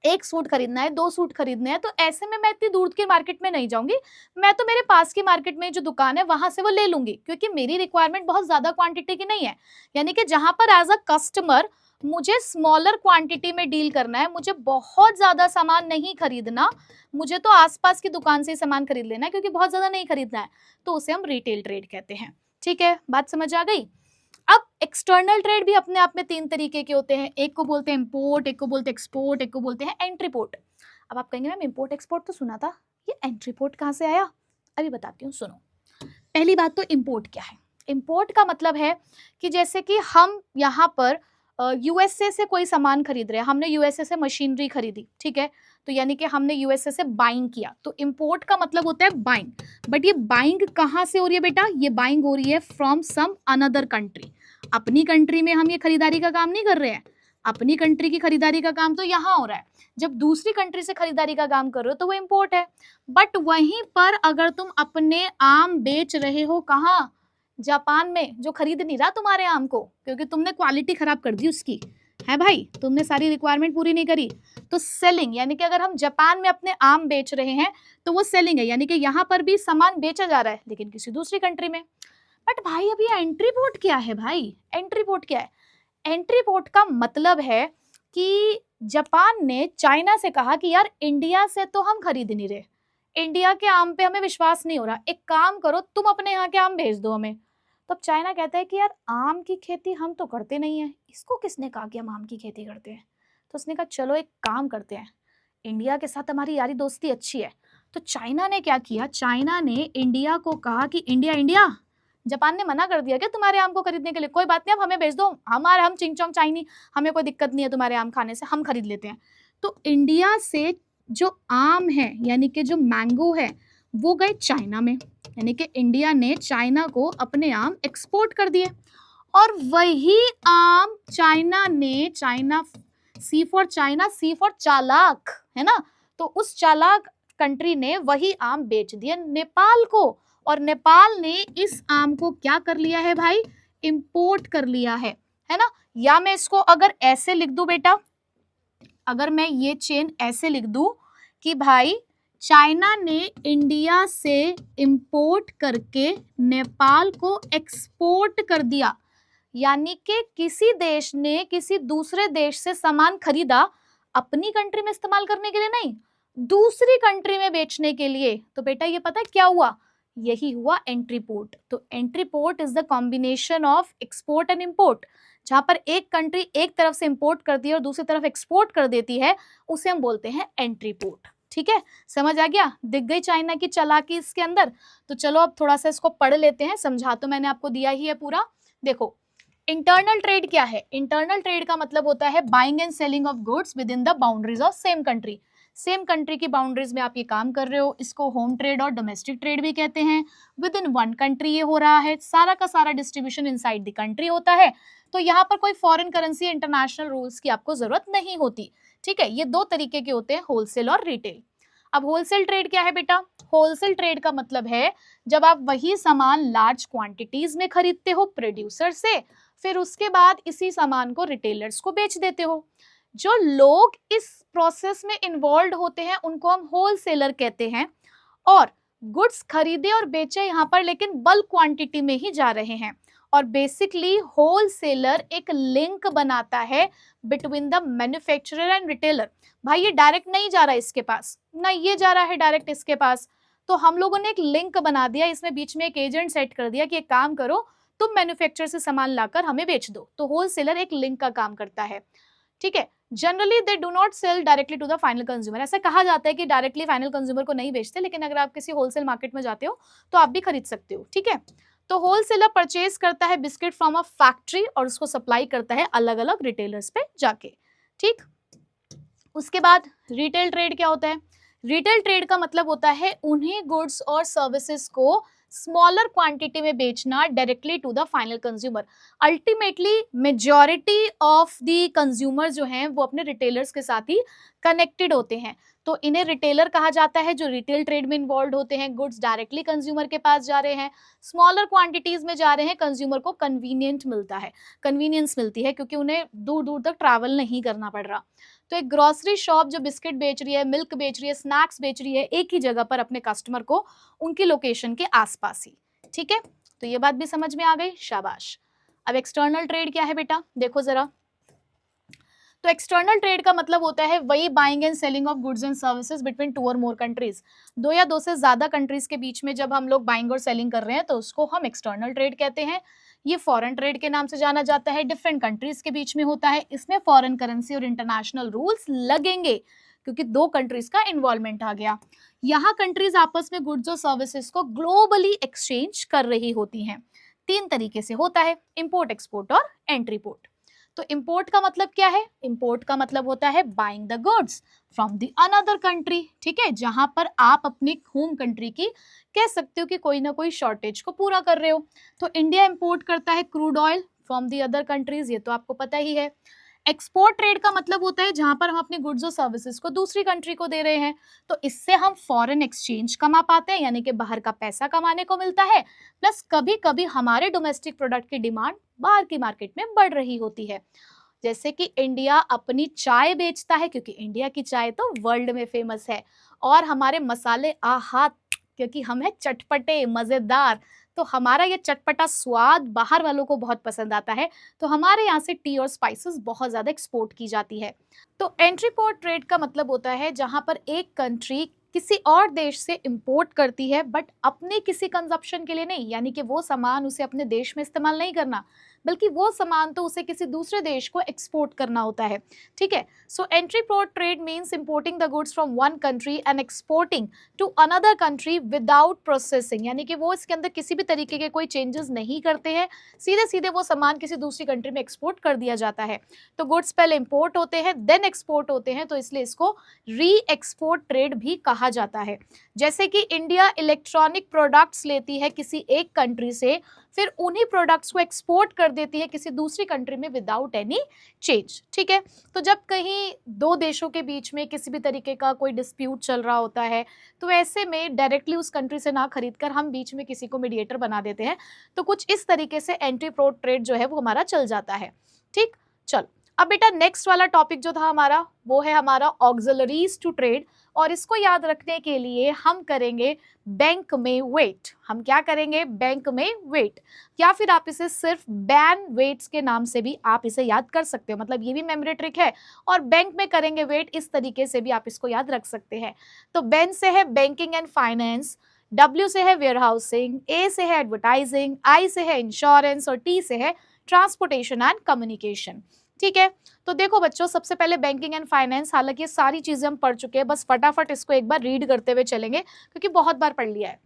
एक सूट खरीदना है, दो सूट खरीदने हैं, तो ऐसे में मैं इतनी दूर की मार्केट में नहीं जाऊंगी, मैं तो मेरे पास की मार्केट में जो दुकान है वहां से वो ले लूंगी, क्योंकि मेरी रिक्वायरमेंट बहुत ज्यादा क्वांटिटी की नहीं है। यानी कि जहां पर एज अ कस्टमर मुझे स्मॉलर क्वांटिटी में डील करना है, मुझे बहुत ज्यादा सामान नहीं खरीदना, मुझे तो आसपास की दुकान से ही सामान खरीद लेना है, क्योंकि बहुत ज्यादा नहीं खरीदना है, तो उसे हम रिटेल ट्रेड कहते हैं। ठीक है, बात समझ आ गई। अब एक्सटर्नल ट्रेड भी अपने आप में तीन तरीके के होते हैं, एक को बोलते हैं इंपोर्ट, एक को बोलते हैं एक्सपोर्ट, एक को बोलते हैं एंट्री पोर्ट। अब आप कहेंगे मैम इंपोर्ट एक्सपोर्ट तो सुना था, ये एंट्री पोर्ट कहाँ से आया? अभी बताती हूँ, सुनो। पहली बात तो इंपोर्ट क्या है? इंपोर्ट का मतलब है कि जैसे कि हम यहाँ पर यूएसए से कोई सामान खरीद रहे हैं, हमने यूएसए से मशीनरी खरीदी, ठीक है, तो यानी कि हमने यूएसए से बाइंग किया, तो इंपोर्ट का मतलब होता है बाइंग। बट ये बाइंग कहाँ से हो रही है बेटा? ये बाइंग हो रही है फ्रॉम सम अनदर कंट्री। अपनी कंट्री में हम ये खरीदारी का काम नहीं कर रहे हैं, अपनी कंट्री की खरीदारी का काम तो यहाँ हो रहा है। जब दूसरी कंट्री से खरीदारी का काम कर रहे हो तो वो इंपोर्ट है। बट वहीं पर अगर तुम अपने आम बेच रहे हो, कहाँ? जापान में, जो खरीद नहीं रहा तुम्हारे आम को, क्योंकि तुमने क्वालिटी खराब कर दी उसकी, है भाई, तुमने सारी रिक्वायरमेंट पूरी नहीं करी, तो सेलिंग, यानी कि अगर हम जापान में अपने आम बेच रहे हैं तो वो सेलिंग है, यानी कि यहाँ पर भी सामान बेचा जा रहा है लेकिन किसी दूसरी कंट्री में। बट भाई अभी एंट्री पोर्ट क्या है भाई? एंट्री पोर्ट क्या है? एंट्री पोर्ट का मतलब है कि जापान ने चाइना से कहा कि यार इंडिया से तो हम खरीद नहीं रहे, इंडिया के आम पे हमें विश्वास नहीं हो रहा, एक काम करो तुम अपने यहाँ के आम भेज दो हमें। तो अब चाइना कहता है कि यार आम की खेती हम तो करते नहीं है, इसको किसने कहा कि हम आम की खेती करते हैं? तो उसने कहा चलो एक काम करते हैं, इंडिया के साथ हमारी यारी दोस्ती अच्छी है, तो चाइना ने क्या किया, चाइना ने इंडिया को कहा कि इंडिया इंडिया, जापान ने मना कर दिया क्या तुम्हारे आम को खरीदने के लिए, कोई बात नहीं आप हमें भेज दो, हम चिंगचोंग चाइनी, हमें कोई दिक्कत नहीं है तुम्हारे आम खाने से, हम खरीद लेते हैं। तो इंडिया से जो आम है यानी कि जो मैंगो है वो गए चाइना में, यानी कि इंडिया ने चाइना को अपने आम एक्सपोर्ट कर दिए, और वही आम चाइना ने, China C for China, C for चालाक है ना, तो उस चालाक कंट्री ने वही आम बेच दिया नेपाल को, और नेपाल ने इस आम को क्या कर लिया है भाई, इंपोर्ट कर लिया है ना। या मैं इसको अगर ऐसे लिख दूं बेटा, अगर मैं ये चेन ऐसे लिख दूं कि भाई चाइना ने इंडिया से इंपोर्ट करके नेपाल को एक्सपोर्ट कर दिया, यानी कि किसी देश ने किसी दूसरे देश से सामान खरीदा अपनी कंट्री में इस्तेमाल करने के लिए नहीं, दूसरी कंट्री में बेचने के लिए। तो बेटा ये पता है क्या हुआ, यही हुआ एंट्री पोर्ट। तो entry port is the combination of export and import, जहां पर एक कंट्री एक तरफ से इंपोर्ट करती है और दूसरी तरफ एक्सपोर्ट कर देती है, उसे हम बोलते हैं एंट्री पोर्ट। ठीक है, समझ आ गया, दिख गई चाइना की चालाकी इसके अंदर। तो चलो अब थोड़ा सा इसको पढ़ लेते हैं, समझा तो मैंने आपको दिया ही है पूरा। देखो इंटरनल ट्रेड क्या है, इंटरनल ट्रेड का मतलब होता है buying and selling of goods with in the boundaries of same country, same country की बाउंड्रीज में आप ये काम कर रहे हो, इसको होम ट्रेड और डोमेस्टिक ट्रेड भी कहते हैं। विद इन वन कंट्री ये हो रहा है, सारा का सारा डिस्ट्रीब्यूशन इनसाइड द कंट्री होता है, तो यहाँ पर कोई फॉरेन करेंसी इंटरनेशनल रूल्स की आपको जरूरत नहीं होती। ठीक है, ये दो तरीके के होते हैं, होलसेल और रिटेल। अब होलसेल ट्रेड क्या है बेटा, होलसेल ट्रेड का मतलब है जब आप वही सामान लार्ज क्वांटिटीज में खरीदते हो प्रोड्यूसर से, फिर उसके बाद इसी सामान को रिटेलर्स को बेच देते हो। जो लोग इस प्रोसेस में इन्वॉल्व होते हैं उनको हम होलसेलर कहते हैं, और गुड्स खरीदे और बेचे यहाँ पर लेकिन बल्क क्वांटिटी में ही जा रहे हैं, और बेसिकली होलसेलर एक लिंक बनाता है between the manufacturer and retailer. भाई ये डायरेक्ट नहीं जा रहा है इसके पास, ना ये जा रहा है डायरेक्ट इसके पास, तो हम लोगों ने एक लिंक बना दिया, इसमें बीच में एक एजेंट सेट कर दिया कि एक काम करो तुम मैन्युफैक्चरर से सामान लाकर हमें बेच दो, तो होलसेलर एक लिंक का काम करता है। ठीक है, generally they do not sell directly to the final consumer, ऐसा कहा जाता है कि डायरेक्टली फाइनल कंज्यूमर को नहीं बेचते, लेकिन अगर आप किसी होलसेल मार्केट में जाते हो तो आप भी खरीद सकते हो। ठीक है, तो होलसेलर परचेज करता है बिस्किट फ्रॉम अ फैक्ट्री और उसको सप्लाई करता है अलग अलग रिटेलर्स पे जाके। ठीक, उसके बाद रिटेल ट्रेड क्या होता है, रिटेल ट्रेड का मतलब होता है उन्हीं गुड्स और सर्विसेज को स्मॉलर क्वांटिटी में बेचना directly to the final consumer. Ultimately majority of the consumer जो हैं वो अपने रिटेलर्स के साथ ही कनेक्टेड होते हैं, तो इन्हें रिटेलर कहा जाता है जो रिटेल ट्रेड में इन्वॉल्व होते हैं। गुड्स डायरेक्टली कंज्यूमर के पास जा रहे हैं, स्मॉलर क्वांटिटीज में जा रहे हैं, कंज्यूमर को कन्वीनियंट मिलता है, कन्वीनियंस मिलती है क्योंकि उन्हें दूर दूर तक ट्रैवल नहीं करना पड़ रहा। तो एक ग्रोसरी शॉप जो बिस्किट बेच रही है, मिल्क बेच रही है, स्नैक्स बेच रही है, एक ही जगह पर अपने कस्टमर को उनकी लोकेशन के आसपास ही। ठीक है, तो ये बात भी समझ में आ गई, शाबाश। अब एक्सटर्नल ट्रेड क्या है बेटा, देखो जरा। तो एक्सटर्नल ट्रेड का मतलब होता है वही buying and selling of goods and services between two और मोर कंट्रीज, दो या दो से ज्यादा कंट्रीज के बीच में जब हम लोग बाइंग और सेलिंग कर रहे हैं तो उसको हम एक्सटर्नल ट्रेड कहते हैं। ये फॉरेन ट्रेड के नाम से जाना जाता है, डिफरेंट कंट्रीज के बीच में होता है, इसमें फॉरेन करेंसी और इंटरनेशनल रूल्स लगेंगे क्योंकि दो कंट्रीज का इन्वॉल्वमेंट आ गया। यहाँ कंट्रीज आपस में गुड्स और सर्विसेज को ग्लोबली एक्सचेंज कर रही होती हैं। तीन तरीके से होता है, इंपोर्ट, एक्सपोर्ट और एंट्री पोर्ट। तो इंपोर्ट का मतलब क्या है, इंपोर्ट का मतलब होता है buying the goods from the another country. ठीक है, जहां पर आप अपनी होम कंट्री की कह सकते हो कि कोई ना कोई शॉर्टेज को पूरा कर रहे हो। तो इंडिया इंपोर्ट करता है crude oil from the other countries, ये तो आपको पता ही है। एक्सपोर्ट ट्रेड का मतलब होता है जहां पर हम अपने गुड्स और सर्विसेज को दूसरी कंट्री को दे रहे हैं, तो इससे हम फॉरेन एक्सचेंज कमा पाते हैं, यानी कि बाहर का पैसा कमाने को मिलता है, प्लस कभी कभी हमारे डोमेस्टिक प्रोडक्ट की डिमांड बाहर की मार्केट में बढ़ रही होती है। जैसे कि इंडिया अपनी चाय बेचता है क्योंकि इंडिया की चाय तो वर्ल्ड में फेमस है, और हमारे मसाले आहा क्योंकि हम है चटपटे मजेदार, तो हमारा ये चटपटा स्वाद बाहर वालों को बहुत पसंद आता है, तो हमारे यहाँ से टी और स्पाइसेस बहुत ज़्यादा एक्सपोर्ट की जाती है। तो एंट्री पोर्ट ट्रेड का मतलब होता है जहाँ पर एक कंट्री किसी और देश से इंपोर्ट करती है, बट अपने किसी कंजप्शन के लिए नहीं, यानी कि वो सामान उसे अपने देश में इस्तेमाल नहीं करना, बल्कि वो सामान तो उसे किसी दूसरे देश को एक्सपोर्ट करना होता है। ठीक है, so entry port trade means importing the goods from one country and exporting to another country without processing, यानी कि वो इसके अंदर किसी भी तरीके के कोई चेंजेस नहीं करते हैं, सीधे सीधे वो सामान किसी दूसरी कंट्री में एक्सपोर्ट कर दिया जाता है। तो गुड्स पहले इंपोर्ट होते हैं देन एक्सपोर्ट होते हैं, तो इसलिए इसको री एक्सपोर्ट ट्रेड भी कहा जाता है। जैसे कि इंडिया इलेक्ट्रॉनिक प्रोडक्ट्स लेती है किसी एक कंट्री से, फिर उन्हीं प्रोडक्ट्स को एक्सपोर्ट कर देती है किसी दूसरी कंट्री में विदाउट एनी चेंज। ठीक है, तो जब कहीं दो देशों के बीच में किसी भी तरीके का कोई डिस्प्यूट चल रहा होता है, तो ऐसे में डायरेक्टली उस कंट्री से ना खरीद कर हम बीच में किसी को मीडिएटर बना देते हैं। तो कुछ इस तरीके से एंट्री पोर्ट ट्रेड जो है वो हमारा चल जाता है। ठीक, चलो अब बेटा नेक्स्ट वाला टॉपिक जो था हमारा वो है हमारा ऑक्सिलरीज टू ट्रेड, और इसको याद रखने के लिए हम करेंगे बैंक में वेट। हम क्या करेंगे? बैंक में वेट, या फिर आप इसे सिर्फ बैन वेट्स के नाम से भी आप इसे याद कर सकते हो, मतलब ये भी मेमोरी ट्रिक है, और बैंक में करेंगे वेट, इस तरीके से भी आप इसको याद रख सकते हैं। तो बैन से है बैंकिंग एंड फाइनेंस, W से है वेयरहाउसिंग, A से है एडवर्टाइजिंग, I से है इंश्योरेंस और T से है ट्रांसपोर्टेशन एंड कम्युनिकेशन। ठीक है, तो देखो बच्चों, सबसे पहले बैंकिंग एंड फाइनेंस, हालांकि ये सारी चीजें हम पढ़ चुके हैं, बस फटाफट इसको एक बार रीड करते हुए चलेंगे क्योंकि बहुत बार पढ़ लिया है।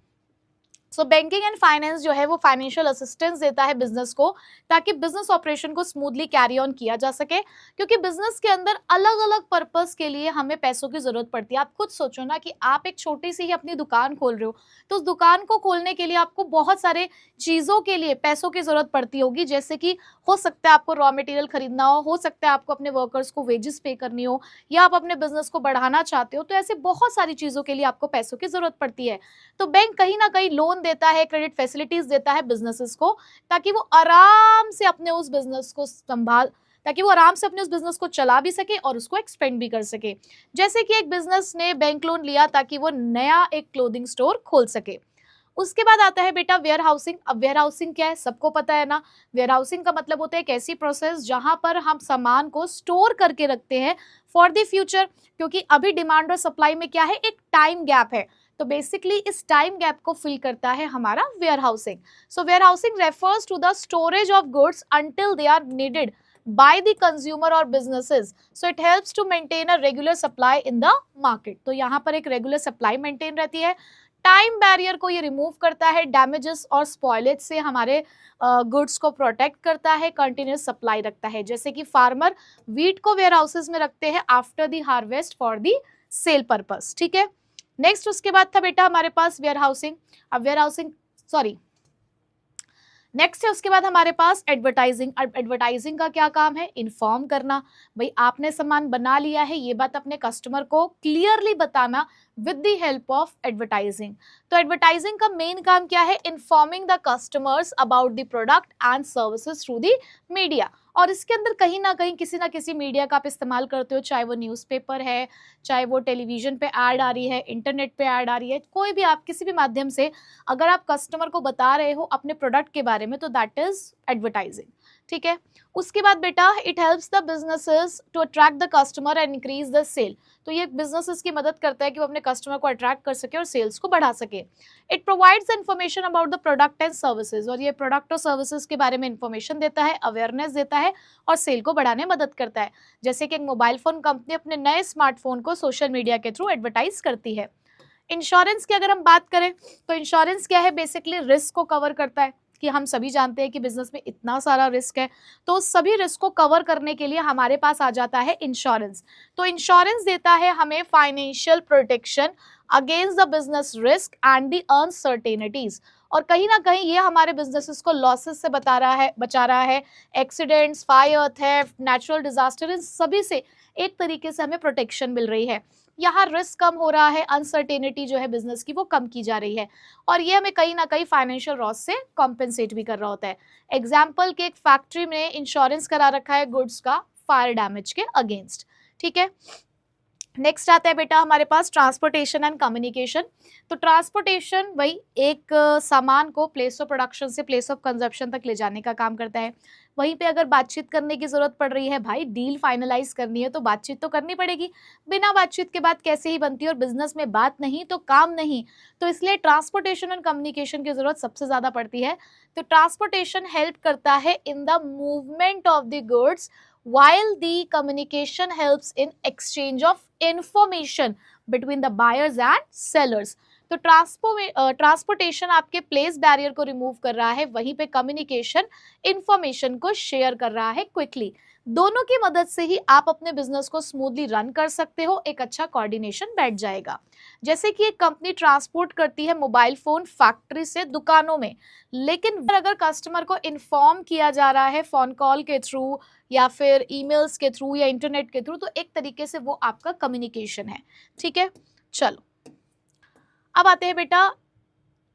सो बैंकिंग एंड फाइनेंस जो है वो फाइनेंशियल असिस्टेंस देता है बिजनेस को, ताकि बिजनेस ऑपरेशन को स्मूथली कैरी ऑन किया जा सके, क्योंकि बिजनेस के अंदर अलग अलग पर्पस के लिए हमें पैसों की जरूरत पड़ती है। आप खुद सोचो ना कि आप एक छोटी सी ही अपनी दुकान खोल रहे हो, तो उस दुकान को खोलने के लिए आपको बहुत सारे चीजों के लिए पैसों की जरूरत पड़ती होगी, जैसे कि हो सकता है आपको रॉ मटेरियल खरीदना हो सकता है आपको अपने वर्कर्स को वेजेस पे करनी हो, या आप अपने बिजनेस को बढ़ाना चाहते हो, तो ऐसे बहुत सारी चीजों के लिए आपको पैसों की जरूरत पड़ती है। तो बैंक कहीं ना कहीं लोन देता है, क्रेडिट फैसिलिटीज देता है बिजनेसेस को, ताकि वो आराम से अपने उस बिजनेस को चला भी सके और उसको एक्सपेंड भी कर सके। जैसे कि एक बिजनेस ने बैंक लोन लिया ताकि वो नया एक क्लोथिंग स्टोर खोल सके। उसके बाद आता है बेटा वेयर हाउसिंग। अब वेयर हाउसिंग क्या है, सबको पता है ना। वेयर हाउसिंग का मतलब होता है एक ऐसी प्रोसेस जहां पर हम सामान को स्टोर करके रखते हैं फॉर द फ्यूचर, क्योंकि अभी डिमांड और सप्लाई में क्या है, एक टाइम गैप है। तो बेसिकली इस टाइम गैप को फिल करता है हमारा warehousing. So warehousing refers to the storage of goods until they are needed by the consumer or businesses, so it helps to maintain a regular supply in the market। तो यहाँ पर एक regular supply maintain रहती है, time barrier को ये remove करता है, डैमेजेस और स्पॉयलेज से हमारे गुड्स को प्रोटेक्ट करता है, कंटिन्यूस सप्लाई रखता है। जैसे कि फार्मर वीट को वेयर हाउसेज में रखते हैं after the harvest for the sale purpose. ठीक है, नेक्स्ट उसके बाद था बेटा हमारे पास वेयर हाउसिंग। अब वेयर हाउसिंग नेक्स्ट है उसके बाद हमारे पास एडवर्टाइजिंग। एडवर्टाइजिंग का क्या काम है? इन्फॉर्म करना। भाई आपने सामान बना लिया है, ये बात अपने कस्टमर को क्लियरली बताना with the help of advertising. तो एडवर्टाइजिंग का मेन काम क्या है? Informing the customers about the product and services through the media. और इसके अंदर कहीं ना कहीं किसी ना किसी मीडिया का आप इस्तेमाल करते हो, चाहे वो न्यूज़पेपर है, चाहे वो टेलीविजन पे ऐड आ रही है, इंटरनेट पे ऐड आ रही है, कोई भी आप किसी भी माध्यम से अगर आप कस्टमर को बता रहे हो अपने प्रोडक्ट के बारे में, तो दैट इज एडवर्टाइजिंग। ठीक है, उसके बाद बेटा it helps the businesses to attract the customer and increase the sale. तो ये बिजनेसेस की मदद करता है कि वो अपने कस्टमर को अट्रैक्ट कर सके और सेल्स को बढ़ा सके। It provides information about the product and services, और ये प्रोडक्ट और सर्विसेज के बारे में इन्फॉर्मेशन देता है, अवेयरनेस देता है और सेल को बढ़ाने में मदद करता है। जैसे कि एक मोबाइल फोन कंपनी अपने नए स्मार्टफोन को सोशल मीडिया के थ्रू एडवर्टाइज करती है। इंश्योरेंस की अगर हम बात करें तो इंश्योरेंस क्या है? बेसिकली रिस्क को कवर करता है, कि हम सभी जानते हैं कि बिजनेस में इतना सारा रिस्क है, तो सभी रिस्क को कवर करने के लिए हमारे पास आ जाता है इंश्योरेंस। तो इंश्योरेंस देता है हमें financial protection against the business risk and the uncertainties, और कहीं ना कहीं ये हमारे बिजनेसेस को लॉसेस से बचा रहा है, accidents, fire, theft, natural disaster, इन सभी से एक तरीके से हमें प्रोटेक्शन मिल रही है। यहाँ रिस्क कम हो रहा है, अनसर्टेनिटी जो है बिजनेस की वो कम की जा रही है, और ये हमें कहीं ना कहीं फाइनेंशियल लॉस से कॉम्पेंसेट भी कर रहा होता है। एग्जाम्पल कि एक फैक्ट्री में इंश्योरेंस करा रखा है गुड्स का फायर डैमेज के अगेंस्ट। ठीक है, नेक्स्ट आता है बेटा हमारे पास ट्रांसपोर्टेशन एंड कम्युनिकेशन। तो ट्रांसपोर्टेशन वही एक सामान को प्लेस ऑफ प्रोडक्शन से प्लेस ऑफ कंजप्शन तक ले जाने का काम करता है। वहीं पे अगर बातचीत करने की जरूरत पड़ रही है, भाई डील फाइनलाइज करनी है तो बातचीत तो करनी पड़ेगी, बिना बातचीत के बात कैसे ही बनती है, और बिजनेस में बात नहीं तो काम नहीं। तो इसलिए ट्रांसपोर्टेशन एंड कम्युनिकेशन की जरूरत सबसे ज्यादा पड़ती है। तो ट्रांसपोर्टेशन हेल्प करता है in the movement of the goods, while the communication helps in exchange of information between the buyers and sellers। तो ट्रांसपोर्टेशन आपके प्लेस बैरियर को रिमूव कर रहा है, वहीं पे कम्युनिकेशन इंफॉर्मेशन को शेयर कर रहा है क्विकली। दोनों की मदद से ही आप अपने बिजनेस को स्मूथली रन कर सकते हो, एक अच्छा कोऑर्डिनेशन बैठ जाएगा। जैसे कि एक कंपनी ट्रांसपोर्ट करती है मोबाइल फोन फैक्ट्री से दुकानों में, लेकिन अगर कस्टमर को इन्फॉर्म किया जा रहा है फोन कॉल के थ्रू या फिर ईमेल्स के थ्रू या इंटरनेट के थ्रू, तो एक तरीके से वो आपका कम्युनिकेशन है। ठीक है, चलो अब आते हैं बेटा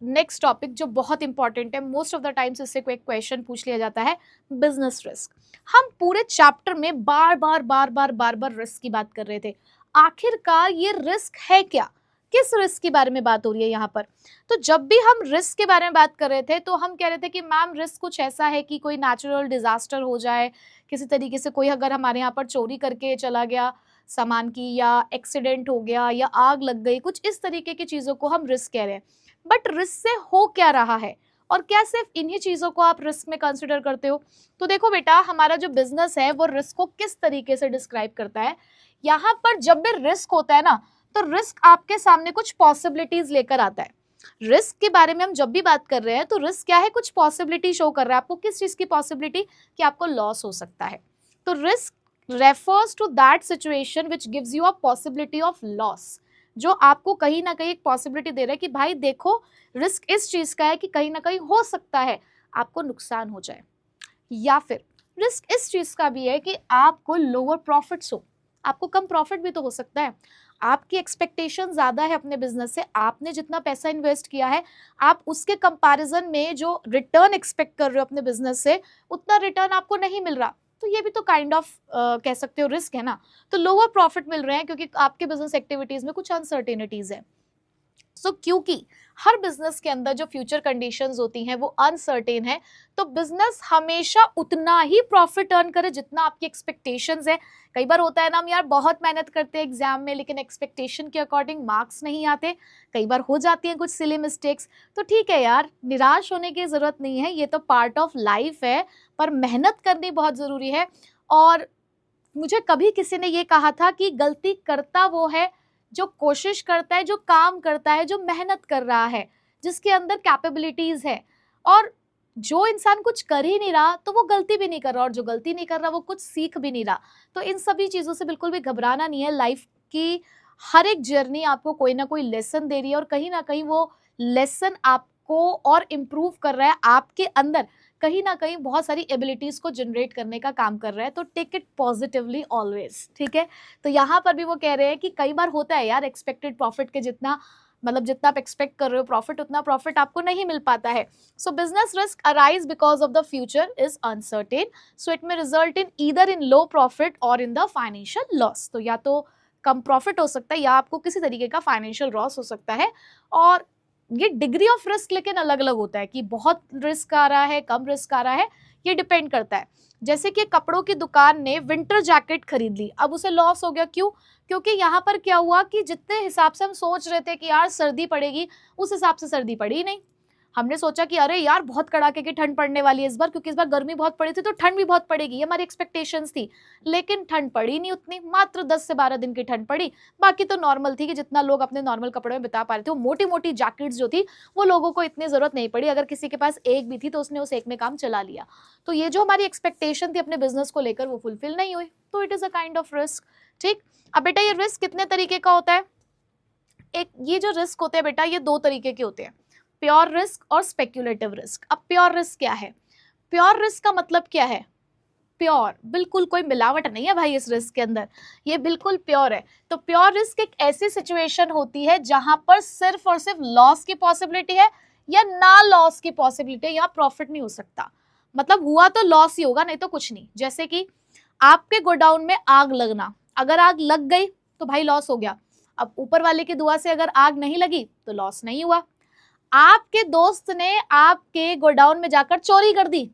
नेक्स्ट टॉपिक जो बहुत इंपॉर्टेंट है। मोस्ट ऑफ द टाइम्स इससे कोई क्वेश्चन पूछ लिया जाता है, बिजनेस रिस्क। हम पूरे चैप्टर में बार बार रिस्क की बात कर रहे थे। आखिरकार ये रिस्क है क्या, किस रिस्क के बारे में बात हो रही है यहाँ पर? तो जब भी हम रिस्क के बारे में बात कर रहे थे तो हम कह रहे थे कि मैम रिस्क कुछ ऐसा है कि कोई नेचुरल डिजास्टर हो जाए, किसी तरीके से कोई अगर हमारे यहाँ पर चोरी करके चला गया सामान की, या एक्सीडेंट हो गया, या आग लग गई, कुछ इस तरीके की चीजों को हम रिस्क कह रहे हैं। बट रिस्क से हो क्या रहा है, और क्या सिर्फ इन्हीं चीजों को आप रिस्क में कंसिडर करते हो? तो देखो बेटा, हमारा जो बिजनेस है वो रिस्क को किस तरीके से डिस्क्राइब करता है। यहाँ पर जब भी रिस्क होता है ना, तो रिस्क आपके सामने कुछ पॉसिबिलिटीज लेकर आता है। रिस्क के बारे में हम जब भी बात कर रहे हैं तो रिस्क क्या है, कुछ पॉसिबिलिटी शो कर रहा है आपको। किस चीज की पॉसिबिलिटी? कि आपको लॉस हो सकता है। तो risk refers to that situation which gives you a possibility of loss, जो आपको कहीं ना कहीं एक पॉसिबिलिटी दे रहा है कि भाई देखो रिस्क इस चीज का है कि कहीं ना कहीं हो सकता है आपको नुकसान हो जाए। या फिर रिस्क इस चीज का भी है कि आपको लोअर प्रॉफिट्स हो, आपको कम प्रॉफिट भी तो हो सकता है। आपकी एक्सपेक्टेशन ज्यादा है अपने बिजनेस से, आपने जितना पैसा इन्वेस्ट किया है आप उसके कंपैरिजन में जो रिटर्न एक्सपेक्ट कर रहे हो अपने बिजनेस से, उतना रिटर्न आपको नहीं मिल रहा। तो ये भी तो काइंड ऑफ कह सकते हो रिस्क है ना। तो लोअर प्रॉफिट मिल रहे हैं क्योंकि आपके बिजनेस एक्टिविटीज में कुछ अनसर्टेनिटीज है। सो क्योंकि हर बिजनेस के अंदर जो फ्यूचर कंडीशंस होती हैं वो अनसर्टेन है, तो बिजनेस हमेशा उतना ही प्रॉफिट अर्न करे जितना आपकी एक्सपेक्टेशंस है। कई बार होता है ना, हम यार बहुत मेहनत करते हैं एग्जाम में लेकिन एक्सपेक्टेशन के अकॉर्डिंग मार्क्स नहीं आते, कई बार हो जाती हैं कुछ सिली मिस्टेक्स। तो ठीक है यार, निराश होने की जरूरत नहीं है, ये तो पार्ट ऑफ लाइफ है, पर मेहनत करनी बहुत जरूरी है। और मुझे कभी किसी ने ये कहा था कि गलती करता वो है जो कोशिश करता है, जो काम करता है, जो मेहनत कर रहा है, जिसके अंदर कैपेबिलिटीज है। और जो इंसान कुछ कर ही नहीं रहा तो वो गलती भी नहीं कर रहा, और जो गलती नहीं कर रहा वो कुछ सीख भी नहीं रहा। तो इन सभी चीजों से बिल्कुल भी घबराना नहीं है। लाइफ की हर एक जर्नी आपको कोई ना कोई लेसन दे रही है, और कहीं ना कहीं वो लेसन आपको और इम्प्रूव कर रहा है, आपके अंदर कहीं ना कहीं बहुत सारी एबिलिटीज को जनरेट करने का काम कर रहा है। तो टेक इट पॉजिटिवली ऑलवेज, ठीक है। तो यहाँ पर भी वो कह रहे हैं कि कई बार होता है यार, एक्सपेक्टेड प्रॉफिट के जितना, मतलब जितना आप एक्सपेक्ट कर रहे हो प्रॉफिट, उतना प्रॉफिट आपको नहीं मिल पाता है। So business risk arise because of the future is uncertain, so it में result in either in low profit और इन द फाइनेंशियल लॉस। तो या तो कम प्रॉफिट हो सकता है या आपको किसी तरीके का फाइनेंशियल लॉस हो सकता है। और ये डिग्री ऑफ रिस्क लेकिन अलग अलग होता है कि बहुत रिस्क आ रहा है, कम रिस्क आ रहा है, ये डिपेंड करता है। जैसे कि कपड़ों की दुकान ने विंटर जैकेट खरीद ली, अब उसे लॉस हो गया, क्यों? क्योंकि यहाँ पर क्या हुआ कि जितने हिसाब से हम सोच रहे थे कि यार सर्दी पड़ेगी, उस हिसाब से सर्दी पड़ी ही नहीं। हमने सोचा कि अरे यार बहुत कड़ाके की ठंड पड़ने वाली है इस बार, क्योंकि इस बार गर्मी बहुत पड़ी थी तो ठंड भी बहुत पड़ेगी, ये हमारी एक्सपेक्टेशंस थी। लेकिन ठंड पड़ी नहीं उतनी, मात्र 10 से 12 दिन की ठंड पड़ी। बाकी तो नॉर्मल थी कि जितना लोग अपने नॉर्मल कपड़े में बिता पा रहे थे। वो मोटी मोटी जैकेट्स जो थी वो लोगों को इतनी जरूरत नहीं पड़ी, अगर किसी के पास एक भी थी तो उसने उस एक में काम चला लिया। तो ये जो हमारी एक्सपेक्टेशन थी अपने बिजनेस को लेकर वो फुलफिल नहीं हुई, तो it is a kind of risk. ठीक, अब बेटा ये रिस्क कितने तरीके का होता है? एक ये जो रिस्क होते हैं बेटा, ये दो तरीके के होते हैं, प्योर रिस्क और स्पेक्युलेटिव रिस्क। अब प्योर रिस्क क्या है? प्योर रिस्क का मतलब क्या है? प्योर, बिल्कुल कोई मिलावट नहीं है भाई इस रिस्क के अंदर, ये बिल्कुल प्योर है। तो प्योर रिस्क एक ऐसी सिचुएशन होती है जहां पर सिर्फ और सिर्फ लॉस की पॉसिबिलिटी है या ना लॉस की पॉसिबिलिटी है, यहाँ प्रॉफिट नहीं हो सकता। मतलब हुआ तो लॉस ही होगा, नहीं तो कुछ नहीं। जैसे कि आपके गोडाउन में आग लगना, अगर आग लग गई तो भाई लॉस हो गया। अब ऊपर वाले की दुआ से अगर आग नहीं लगी तो लॉस नहीं हुआ। आपके दोस्त ने आपके गोडाउन में जाकर चोरी कर दी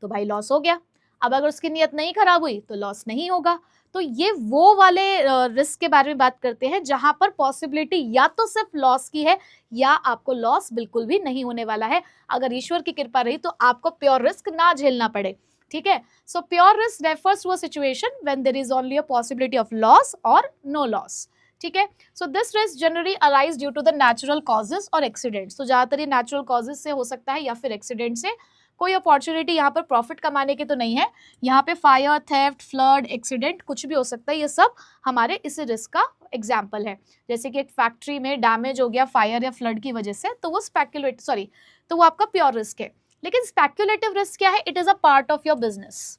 तो भाई लॉस हो गया। अब अगर उसकी नीयत नहीं खराब हुई तो लॉस नहीं होगा। तो ये वो वाले रिस्क के बारे में बात करते हैं जहां पर पॉसिबिलिटी या तो सिर्फ लॉस की है या आपको लॉस बिल्कुल भी नहीं होने वाला है। अगर ईश्वर की कृपा रही तो आपको प्योर रिस्क ना झेलना पड़े। ठीक है, so pure risk refers to a situation when there is only a possibility of loss और नो लॉस। ठीक है, so this risk generally arise due to the natural causes और एक्सीडेंट्स। तो ज्यादातर ये नेचुरल कॉजेस से हो सकता है या फिर एक्सीडेंट से। कोई अपॉर्चुनिटी यहाँ पर प्रॉफिट कमाने की तो नहीं है। यहाँ पे फायर, थेफ्ट, फ्लड, एक्सीडेंट कुछ भी हो सकता है। ये सब हमारे इस रिस्क का एग्जाम्पल है। जैसे कि एक फैक्ट्री में डैमेज हो गया फायर या फ्लड की वजह से तो वो तो वो आपका प्योर रिस्क है। लेकिन स्पेक्युलेटिव रिस्क क्या है? It is a part of your business.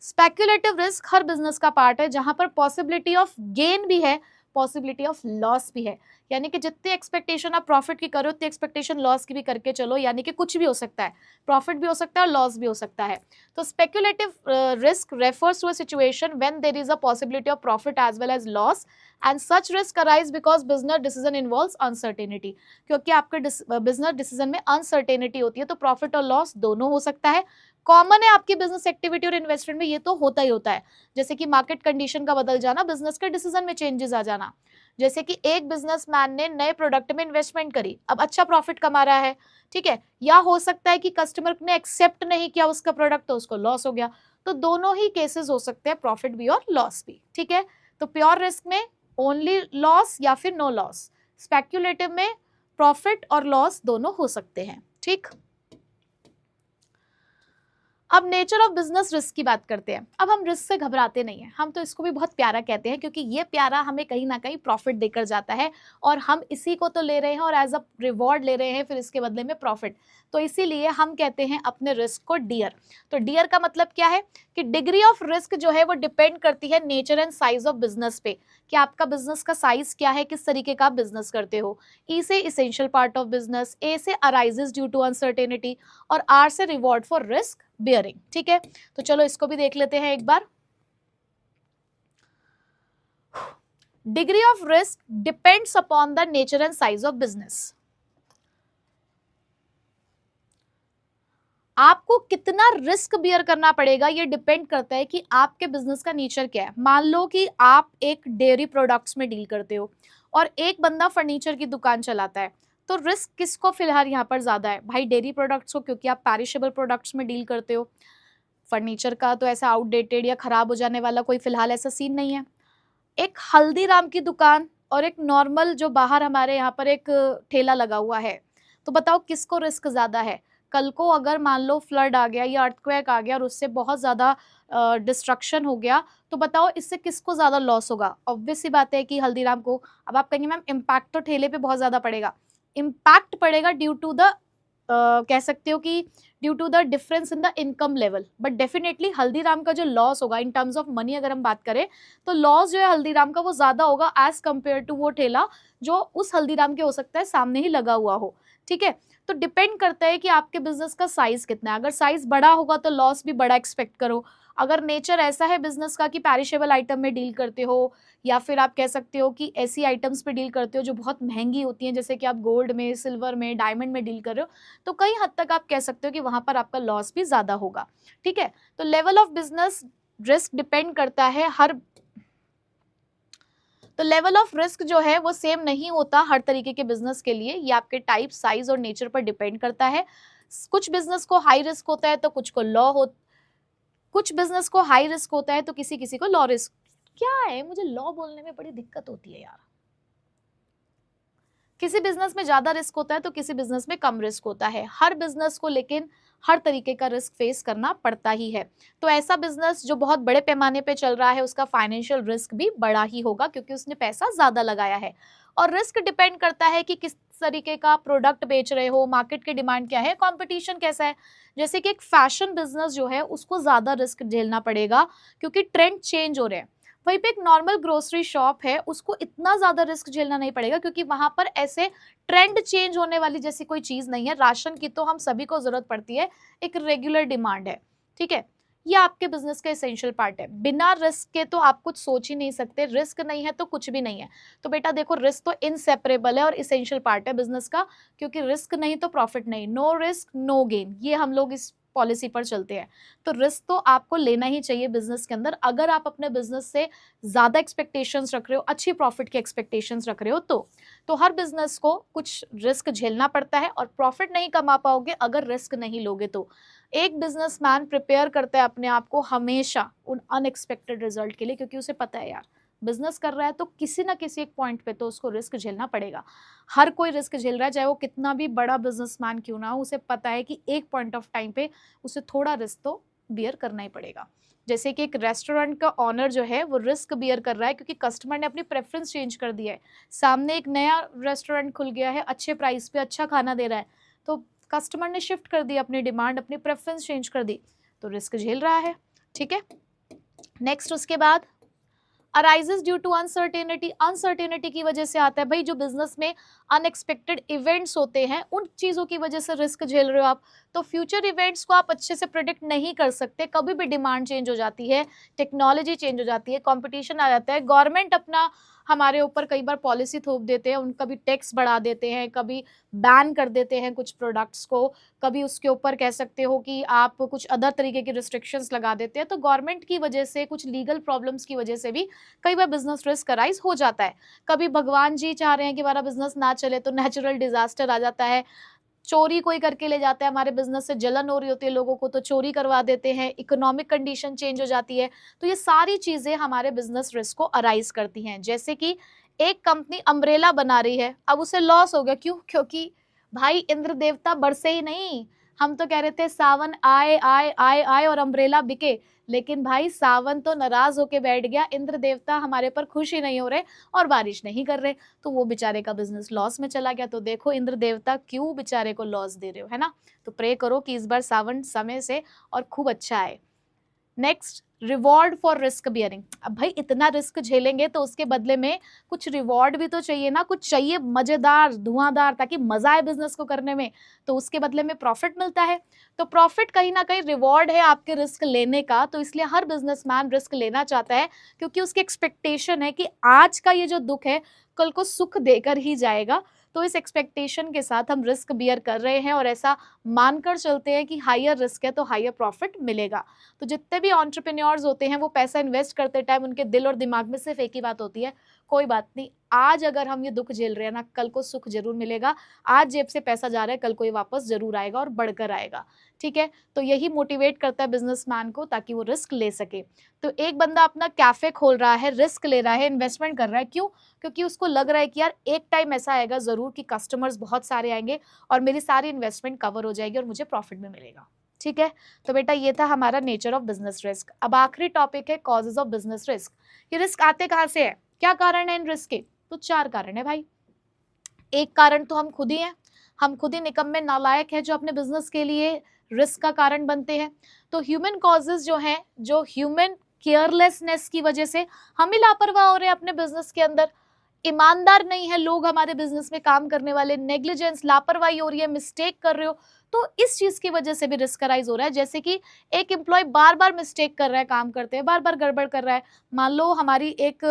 Speculative risk her business का पार्ट है जहां पर पॉसिबिलिटी ऑफ गेन भी है, पॉसिबिलिटी ऑफ लॉस भी है। यानी कि जितनी एक्सपेक्टेशन आप प्रॉफिट की करो उतनी एक्सपेक्टेशन लॉस की भी करके चलो। यानी कि कुछ भी हो सकता है, प्रॉफिट भी हो सकता है और लॉस भी हो सकता है। तो speculative risk refers to a situation when there is a possibility of profit as well as loss and such risk arise because business decision involves uncertainty. क्योंकि आपके बिजनेस डिसीजन में अनसर्टेनिटी होती है तो प्रॉफिट और लॉस दोनों हो सकता है। कॉमन है आपकी बिजनेस एक्टिविटी और इन्वेस्टमेंट में, ये तो होता ही होता है। जैसे कि मार्केट कंडीशन का बदल जाना, बिजनेस के डिसीजन में चेंजेस आ जाना। जैसे कि एक बिजनेसमैन ने नए प्रोडक्ट में इन्वेस्टमेंट करी, अब अच्छा प्रॉफिट कमा रहा है, ठीक है, या हो सकता है कि कस्टमर ने एक्सेप्ट नहीं किया उसका प्रोडक्ट तो उसको लॉस हो गया। तो दोनों ही केसेस हो सकते हैं, प्रॉफिट भी और लॉस भी। ठीक है, तो प्योर रिस्क में ओनली लॉस या फिर नो लॉस, स्पेक्युलेटिव में प्रॉफिट और लॉस दोनों हो सकते हैं। ठीक, अब नेचर ऑफ बिजनेस रिस्क की बात करते हैं। अब हम रिस्क से घबराते नहीं हैं, हम तो इसको भी बहुत प्यारा कहते हैं क्योंकि ये प्यारा हमें कहीं ना कहीं प्रॉफिट देकर जाता है और हम इसी को तो ले रहे हैं और एज अ रिवॉर्ड ले रहे हैं फिर इसके बदले में प्रॉफिट। तो इसीलिए हम कहते हैं अपने रिस्क को डियर। तो डियर का मतलब क्या है कि डिग्री ऑफ रिस्क जो है वो डिपेंड करती है nature and size of business पे, कि आपका बिजनेस का साइज क्या है, किस तरीके का आप बिजनेस करते हो। ई से इसेंशियल पार्ट ऑफ बिजनेस, ए से अराइजेस ड्यू टू अनसर्टेनिटी और आर से रिवॉर्ड फॉर रिस्क बियरिंग। ठीक है, तो चलो इसको भी देख लेते हैं एक बार। Degree of risk depends upon the nature and size of business. आपको कितना रिस्क बियर करना पड़ेगा ये डिपेंड करता है कि आपके बिजनेस का नेचर क्या है। मान लो कि आप एक डेयरी प्रोडक्ट्स में डील करते हो और एक बंदा फर्नीचर की दुकान चलाता है, तो रिस्क किसको फिलहाल यहाँ पर ज्यादा है? भाई डेयरी प्रोडक्ट्स को, क्योंकि आप पेरिशेबल प्रोडक्ट्स में डील करते हो। फर्नीचर का तो ऐसा आउटडेटेड या खराब हो जाने वाला कोई फिलहाल ऐसा सीन नहीं है। एक हल्दीराम की दुकान और एक नॉर्मल जो बाहर हमारे यहाँ पर एक ठेला लगा हुआ है, तो बताओ किसको रिस्क ज्यादा है? कल को अगर मान लो फ्लड आ गया या अर्थक्वेक आ गया और उससे बहुत ज्यादा डिस्ट्रक्शन हो गया, तो बताओ इससे किसको ज्यादा लॉस होगा? ऑब्वियस सी बात है कि हल्दीराम को। अब आप कहेंगे मैम इम्पैक्ट तो ठेले पे बहुत ज्यादा पड़ेगा। इम्पैक्ट पड़ेगा ड्यू टू द कह सकते हो कि due to the difference in the income level, but definitely Haldiram का जो लॉस होगा इन टर्म्स ऑफ मनी अगर हम बात करें तो लॉस जो है हल्दीराम का वो ज्यादा होगा एज कंपेयर टू वो ठेला जो उस हल्दीराम के हो सकता है सामने ही लगा हुआ हो। ठीक है, तो डिपेंड करता है कि आपके बिजनेस का साइज कितना है। अगर साइज बड़ा होगा तो लॉस भी बड़ा एक्सपेक्ट करो। अगर नेचर ऐसा है बिजनेस का कि पेरिशेबल आइटम में डील करते हो या फिर आप कह सकते हो कि ऐसी आइटम्स पे डील करते हो जो बहुत महंगी होती हैं, जैसे कि आप गोल्ड में, सिल्वर में, डायमंड में डील कर रहे हो, तो कई हद तक आप कह सकते हो कि वहां पर आपका लॉस भी ज्यादा होगा। ठीक है, तो level of business risk depend करता है तो लेवल ऑफ रिस्क जो है वो सेम नहीं होता हर तरीके के बिजनेस के लिए। ये आपके टाइप, साइज और नेचर पर डिपेंड करता है। कुछ बिजनेस को हाई रिस्क होता है तो कुछ बिजनेस को हाई रिस्क होता है तो किसी किसी को लो रिस्क। क्या है, मुझे लॉ बोलने में बड़ी दिक्कत होती है यार। किसी बिजनेस में ज्यादा रिस्क होता है तो किसी बिजनेस में कम रिस्क होता है। हर बिजनेस को लेकिन हर तरीके का रिस्क फेस करना पड़ता ही है। तो ऐसा बिजनेस जो बहुत बड़े पैमाने पे चल रहा है उसका फाइनेंशियल रिस्क भी बड़ा ही होगा क्योंकि उसने पैसा ज्यादा लगाया है। और रिस्क डिपेंड करता है कि किस तरीके का प्रोडक्ट बेच रहे हो, मार्केट की डिमांड क्या है, कंपटीशन कैसा है। जैसे कि एक फैशन बिजनेस जो है उसको ज्यादा रिस्क झेलना पड़ेगा क्योंकि ट्रेंड चेंज हो रहे हैं। वहीं पे एक नॉर्मल ग्रोसरी शॉप है उसको इतना ज्यादा रिस्क झेलना नहीं पड़ेगा क्योंकि वहां पर ऐसे ट्रेंड चेंज होने वाली जैसी कोई चीज नहीं है। राशन की तो हम सभी को जरूरत पड़ती है, एक रेगुलर डिमांड है। ठीक है, ये आपके बिजनेस का एसेंशियल पार्ट है। बिना रिस्क के तो आप कुछ सोच ही नहीं सकते, रिस्क नहीं है तो कुछ भी नहीं है। तो बेटा देखो, रिस्क तो इनसेपरेबल है और एसेंशियल पार्ट है बिजनेस का, क्योंकि रिस्क नहीं तो प्रॉफिट नहीं, नो रिस्क नो गेन, ये हम लोग इस पॉलिसी पर चलते हैं। तो रिस्क तो आपको लेना ही चाहिए बिजनेस के अंदर, अगर आप अपने बिजनेस से ज्यादा एक्सपेक्टेशंस रख रहे हो, अच्छी प्रॉफिट की एक्सपेक्टेशंस रख रहे हो तो हर बिजनेस को कुछ रिस्क झेलना पड़ता है और प्रॉफिट नहीं कमा पाओगे अगर रिस्क नहीं लोगे तो। एक बिजनेसमैन प्रिपेयर करता है अपने आप को हमेशा उन अनएक्सपेक्टेड रिजल्ट के लिए, क्योंकि उसे पता है यार बिजनेस कर रहा है तो किसी ना किसी एक पॉइंट पे तो उसको रिस्क झेलना पड़ेगा। हर कोई रिस्क झेल रहा है, चाहे वो कितना भी बड़ा बिजनेसमैन क्यों ना हो, उसे पता है कि एक पॉइंट ऑफ टाइम पे उसे थोड़ा रिस्क तो बियर करना ही पड़ेगा। जैसे कि एक रेस्टोरेंट का ऑनर जो है वो रिस्क बियर कर रहा है क्योंकि कस्टमर ने अपनी प्रेफरेंस चेंज कर दिया है, सामने एक नया रेस्टोरेंट खुल गया है, अच्छे प्राइस पे अच्छा खाना दे रहा है, तो कस्टमर ने शिफ्ट कर दिया अपनी डिमांड, अपनी प्रेफरेंस चेंज कर दी, तो रिस्क झेल रहा है। ठीक है, नेक्स्ट उसके बाद arises due to uncertainty, uncertainty की वजह से आता है भाई, जो बिजनेस में अनएक्सपेक्टेड इवेंट्स होते हैं उन चीज़ों की वजह से रिस्क झेल रहे हो आप। तो फ्यूचर इवेंट्स को आप अच्छे से प्रिडिक्ट नहीं कर सकते, कभी भी डिमांड चेंज हो जाती है, टेक्नोलॉजी चेंज हो जाती है, कंपटीशन आ जाता है, गवर्नमेंट अपना हमारे ऊपर कई बार पॉलिसी थोप देते हैं, उन कभी टैक्स बढ़ा देते हैं, कभी बैन कर देते हैं कुछ प्रोडक्ट्स को, कभी उसके ऊपर कह सकते हो कि आप कुछ अदर तरीके की रिस्ट्रिक्शंस लगा देते हैं। तो गवर्नमेंट की वजह से, कुछ लीगल प्रॉब्लम्स की वजह से भी कई बार बिजनेस रिस्क अराइज हो जाता है। कभी भगवान जी चाह रहे हैं कि हमारा बिजनेस ना चले तो नेचुरल डिजास्टर आ जाता है, चोरी कोई करके ले जाता है, हमारे बिजनेस से जलन हो रही होती है लोगों को तो चोरी करवा देते हैं, इकोनॉमिक कंडीशन चेंज हो जाती है। तो ये सारी चीजें हमारे बिजनेस रिस्क को अराइज करती हैं। जैसे कि एक कंपनी अम्ब्रेला बना रही है, अब उसे लॉस हो गया, क्यों? क्योंकि भाई इंद्र देवता बरसे ही नहीं। हम तो कह रहे थे सावन आए आए आए आए और अम्ब्रेला बिके, लेकिन भाई सावन तो नाराज होके बैठ गया, इंद्र देवता हमारे पर खुश ही नहीं हो रहे और बारिश नहीं कर रहे, तो वो बेचारे का बिजनेस लॉस में चला गया। तो देखो इंद्र देवता क्यों बेचारे को लॉस दे रहे हो, है ना? तो प्रे करो कि इस बार सावन समय से और खूब अच्छा आए। Next, reward for risk bearing. अब भाई इतना रिस्क झेलेंगे तो उसके बदले में कुछ रिवॉर्ड भी तो चाहिए ना, कुछ चाहिए मजेदार धुआंधार, ताकि मजा आए बिजनेस को करने में, तो उसके बदले में प्रॉफिट मिलता है। तो प्रॉफिट कहीं ना कहीं रिवॉर्ड है आपके रिस्क लेने का, तो इसलिए हर बिजनेसमैन रिस्क लेना चाहता है, क्योंकि उसकी एक्सपेक्टेशन है कि आज का ये जो दुख है कल को सुख देकर ही जाएगा। तो इस एक्सपेक्टेशन के साथ हम रिस्क बियर कर रहे हैं और ऐसा मानकर चलते हैं कि हायर रिस्क है तो हायर प्रॉफिट मिलेगा। तो जितने भी एंटरप्रेन्योर्स होते हैं वो पैसा इन्वेस्ट करते टाइम उनके दिल और दिमाग में सिर्फ एक ही बात होती है, कोई बात नहीं, आज अगर हम ये दुख झेल रहे हैं ना, कल को सुख जरूर मिलेगा, आज जेब से पैसा जा रहा है कल को ये वापस जरूर आएगा और बढ़कर आएगा। ठीक है, तो यही मोटिवेट करता है बिजनेसमैन को ताकि वो रिस्क ले सके। तो एक बंदा अपना कैफे खोल रहा है, रिस्क ले रहा है, इन्वेस्टमेंट कर रहा है, क्यों? क्योंकि उसको लग रहा है कि यार एक टाइम ऐसा आएगा जरूर कि कस्टमर्स बहुत सारे आएंगे और मेरी सारी इन्वेस्टमेंट कवर हो जाएगी और मुझे प्रॉफिट में मिलेगा। ठीक है, तो बेटा ये था हमारा नेचर ऑफ बिजनेस रिस्क। अब आखिरी टॉपिक है कॉजेज ऑफ बिजनेस रिस्क। ये रिस्क आते कहाँ से है, क्या कारण है इन रिस्क के? तो 4 कारण है भाई। एक कारण तो हम खुद ही हैं, हम खुद ही निकम्मे नालायक हैं जो अपने बिजनेस के लिए रिस्क का कारण बनते हैं। तो ह्यूमन कॉजेज जो हैं, जो ह्यूमन केयरलेसनेस की वजह से हम ही लापरवाह हो रहे हैं अपने बिजनेस के अंदर, ईमानदार नहीं है लोग हमारे बिजनेस में काम करने वाले, नेग्लिजेंस लापरवाही हो रही है, मिस्टेक कर रहे हो, तो इस चीज की वजह से भी रिस्क राइज हो रहा है। जैसे कि एक एम्प्लॉय बार बार मिस्टेक कर रहा है, काम करते हैं बार बार गड़बड़ कर रहा है। मान लो हमारी एक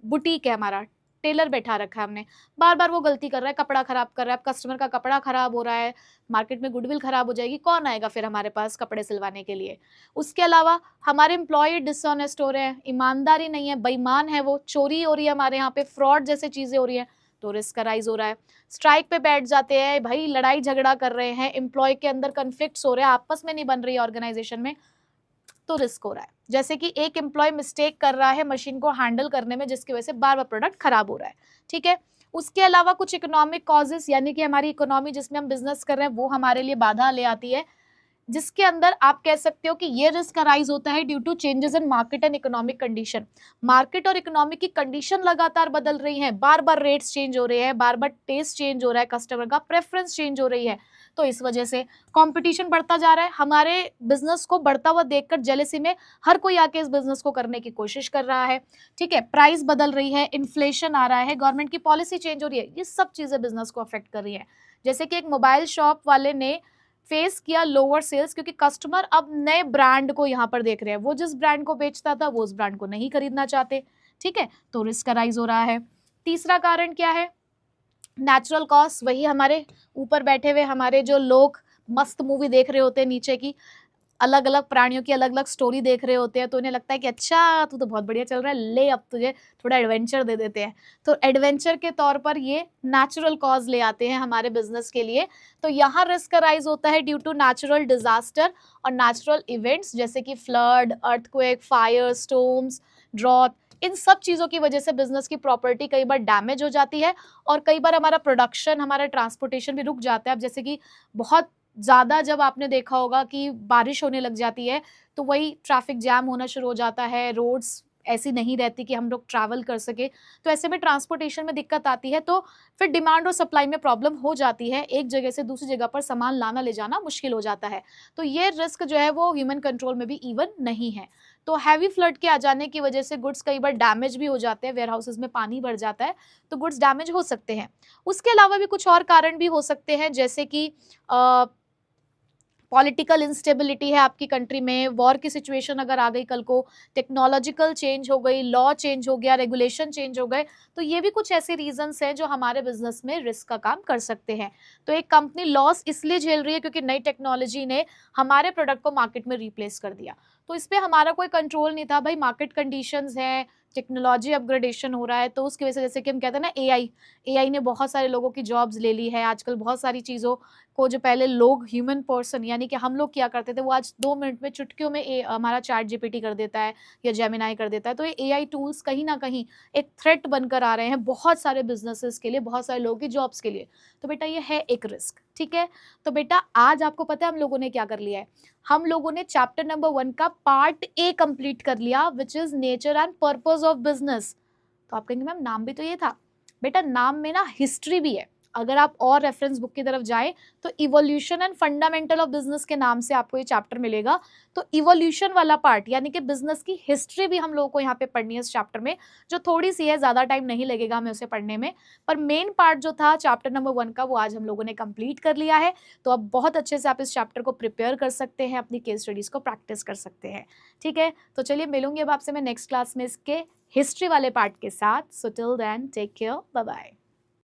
बुटीक है, हमारा टेलर बैठा रखा है हमने, बार बार वो गलती कर रहा है, कपड़ा खराब कर रहा है, कस्टमर का कपड़ा खराब हो रहा है, मार्केट में गुडविल खराब हो जाएगी, कौन आएगा फिर हमारे पास कपड़े सिलवाने के लिए? उसके अलावा हमारे एम्प्लॉय डिसऑनेस्ट हो रहे हैं, ईमानदारी नहीं है, बेईमान है, वो चोरी हो रही है हमारे यहाँ पे, फ्रॉड जैसे चीजें हो रही हैं, तो रिस्क राइज हो रहा है। स्ट्राइक पे बैठ जाते हैं भाई, लड़ाई झगड़ा कर रहे हैं, एम्प्लॉय के अंदर कन्फ्लिक्ट्स हो रहे हैं, आपस में नहीं बन रही है ऑर्गेनाइजेशन में, तो रिस्क हो रहा है। जैसे कि एक एम्प्लॉय मिस्टेक कर रहा है मशीन को हैंडल करने में, जिसकी वजह से बार बार प्रोडक्ट खराब हो रहा है। ठीक है, उसके अलावा कुछ इकोनॉमिक कॉजेस, यानी कि हमारी इकोनॉमी जिसमें हम बिजनेस कर रहे हैं वो हमारे लिए बाधा ले आती है, जिसके अंदर आप कह सकते हो कि ये रिस्क अराइज होता है due to changes in market and economic condition. Market और इकोनॉमिक की कंडीशन लगातार बदल रही है, बार बार रेट्स चेंज हो रहे हैं, बार बार टेस्ट चेंज हो रहा है, कस्टमर का प्रेफरेंस चेंज हो रही है, तो इस वजह से कंपटीशन बढ़ता जा रहा है। हमारे बिजनेस को बढ़ता हुआ देखकर जेलेसी में हर कोई आके इस बिजनेस को करने की कोशिश कर रहा है। ठीक है, प्राइस बदल रही है, इन्फ्लेशन आ रहा है, गवर्नमेंट की पॉलिसी चेंज हो रही है, ये सब चीजें बिजनेस को अफेक्ट कर रही है। जैसे कि एक मोबाइल शॉप वाले ने फेस किया लोअर सेल्स, क्योंकि कस्टमर अब नए ब्रांड को यहाँ पर देख रहे हैं, वो जिस ब्रांड को बेचता था वो उस ब्रांड को नहीं खरीदना चाहते, ठीक है, तो रिस्क राइज हो रहा है। तीसरा कारण क्या है, नेचुरल कॉस्ट, वही हमारे ऊपर बैठे हुए हमारे जो लोग मस्त मूवी देख रहे होते हैं नीचे की, अलग अलग प्राणियों की अलग अलग स्टोरी देख रहे होते हैं, तो उन्हें लगता है कि अच्छा तू तो बहुत बढ़िया चल रहा है, ले अब तुझे थोड़ा एडवेंचर दे देते हैं, तो एडवेंचर के तौर पर ये नेचुरल कॉज ले आते हैं हमारे बिजनेस के लिए। तो यहाँ रिस्क राइज होता है ड्यू टू नेचुरल डिजास्टर और नेचुरल इवेंट्स जैसे कि flood, earthquake, fire, storms, drought, इन सब चीज़ों की वजह से बिजनेस की प्रॉपर्टी कई बार डैमेज हो जाती है और कई बार हमारा प्रोडक्शन, हमारा ट्रांसपोर्टेशन भी रुक जाता है। अब जैसे कि बहुत ज़्यादा जब आपने देखा होगा कि बारिश होने लग जाती है तो वही ट्रैफिक जैम होना शुरू हो जाता है, रोड्स ऐसी नहीं रहती कि हम लोग ट्रैवल कर सके, तो ऐसे में ट्रांसपोर्टेशन में दिक्कत आती है, तो फिर डिमांड और सप्लाई में प्रॉब्लम हो जाती है, एक जगह से दूसरी जगह पर सामान लाना ले जाना मुश्किल हो जाता है। तो ये रिस्क जो है वो ह्यूमन कंट्रोल में भी इवन नहीं है। तो हैवी फ्लड के आ जाने की वजह से गुड्स कई बार डैमेज भी हो जाते हैं, वेयर हाउसेज में पानी भर जाता है तो गुड्स डैमेज हो सकते हैं। उसके अलावा भी कुछ और कारण भी हो सकते हैं, जैसे कि पॉलिटिकल इंस्टेबिलिटी है आपकी कंट्री में, वॉर की सिचुएशन अगर आ गई कल को, टेक्नोलॉजिकल चेंज हो गई, लॉ चेंज हो गया, रेगुलेशन चेंज हो गए, तो ये भी कुछ ऐसे रीजंस हैं जो हमारे बिजनेस में रिस्क का काम कर सकते हैं। तो एक कंपनी लॉस इसलिए झेल रही है क्योंकि नई टेक्नोलॉजी ने हमारे प्रोडक्ट को मार्केट में रिप्लेस कर दिया, तो इस पर हमारा कोई कंट्रोल नहीं था भाई, मार्केट कंडीशंस हैं, टेक्नोलॉजी अपग्रेडेशन हो रहा है, तो उसकी वजह से जैसे कि हम कहते हैं ना एआई ने बहुत सारे लोगों की जॉब्स ले ली है। आजकल बहुत सारी चीज़ों को जो पहले लोग ह्यूमन पर्सन यानी कि हम लोग किया करते थे, वो आज 2 मिनट में चुटकियों में हमारा चैट जीपीटी कर देता है या जेमिनाई कर देता है। तो ये एआई टूल्स कहीं ना कहीं एक थ्रेट बनकर आ रहे हैं बहुत सारे बिजनेसेस के लिए, बहुत सारे लोगों की जॉब्स के लिए। तो बेटा ये है एक रिस्क, ठीक है। तो बेटा आज आपको पता है हम लोगों ने क्या कर लिया है, हम लोगों ने चैप्टर नंबर 1 का पार्ट ए कंप्लीट कर लिया, which is nature and purpose of business. तो आप कहेंगे मैम नाम भी तो ये था, बेटा नाम में ना हिस्ट्री भी है। अगर आप और रेफरेंस बुक की तरफ जाएं तो evolution and fundamental of business के नाम से आपको ये चैप्टर मिलेगा। तो इवोल्यूशन वाला पार्ट यानी कि बिजनेस की हिस्ट्री भी हम लोगों को यहाँ पे पढ़नी है इस चैप्टर में, जो थोड़ी सी है, ज्यादा टाइम नहीं लगेगा हमें उसे पढ़ने में, पर मेन पार्ट जो था चैप्टर नंबर 1 का वो आज हम लोगों ने कंप्लीट कर लिया है। तो अब बहुत अच्छे से आप इस चैप्टर को प्रिपेयर कर सकते हैं, अपनी केस स्टडीज को प्रैक्टिस कर सकते हैं, ठीक है। तो चलिए मिलूंगी अब आपसे मैं नेक्स्ट क्लास में इसके हिस्ट्री वाले पार्ट के साथ। So till then take care, bye bye.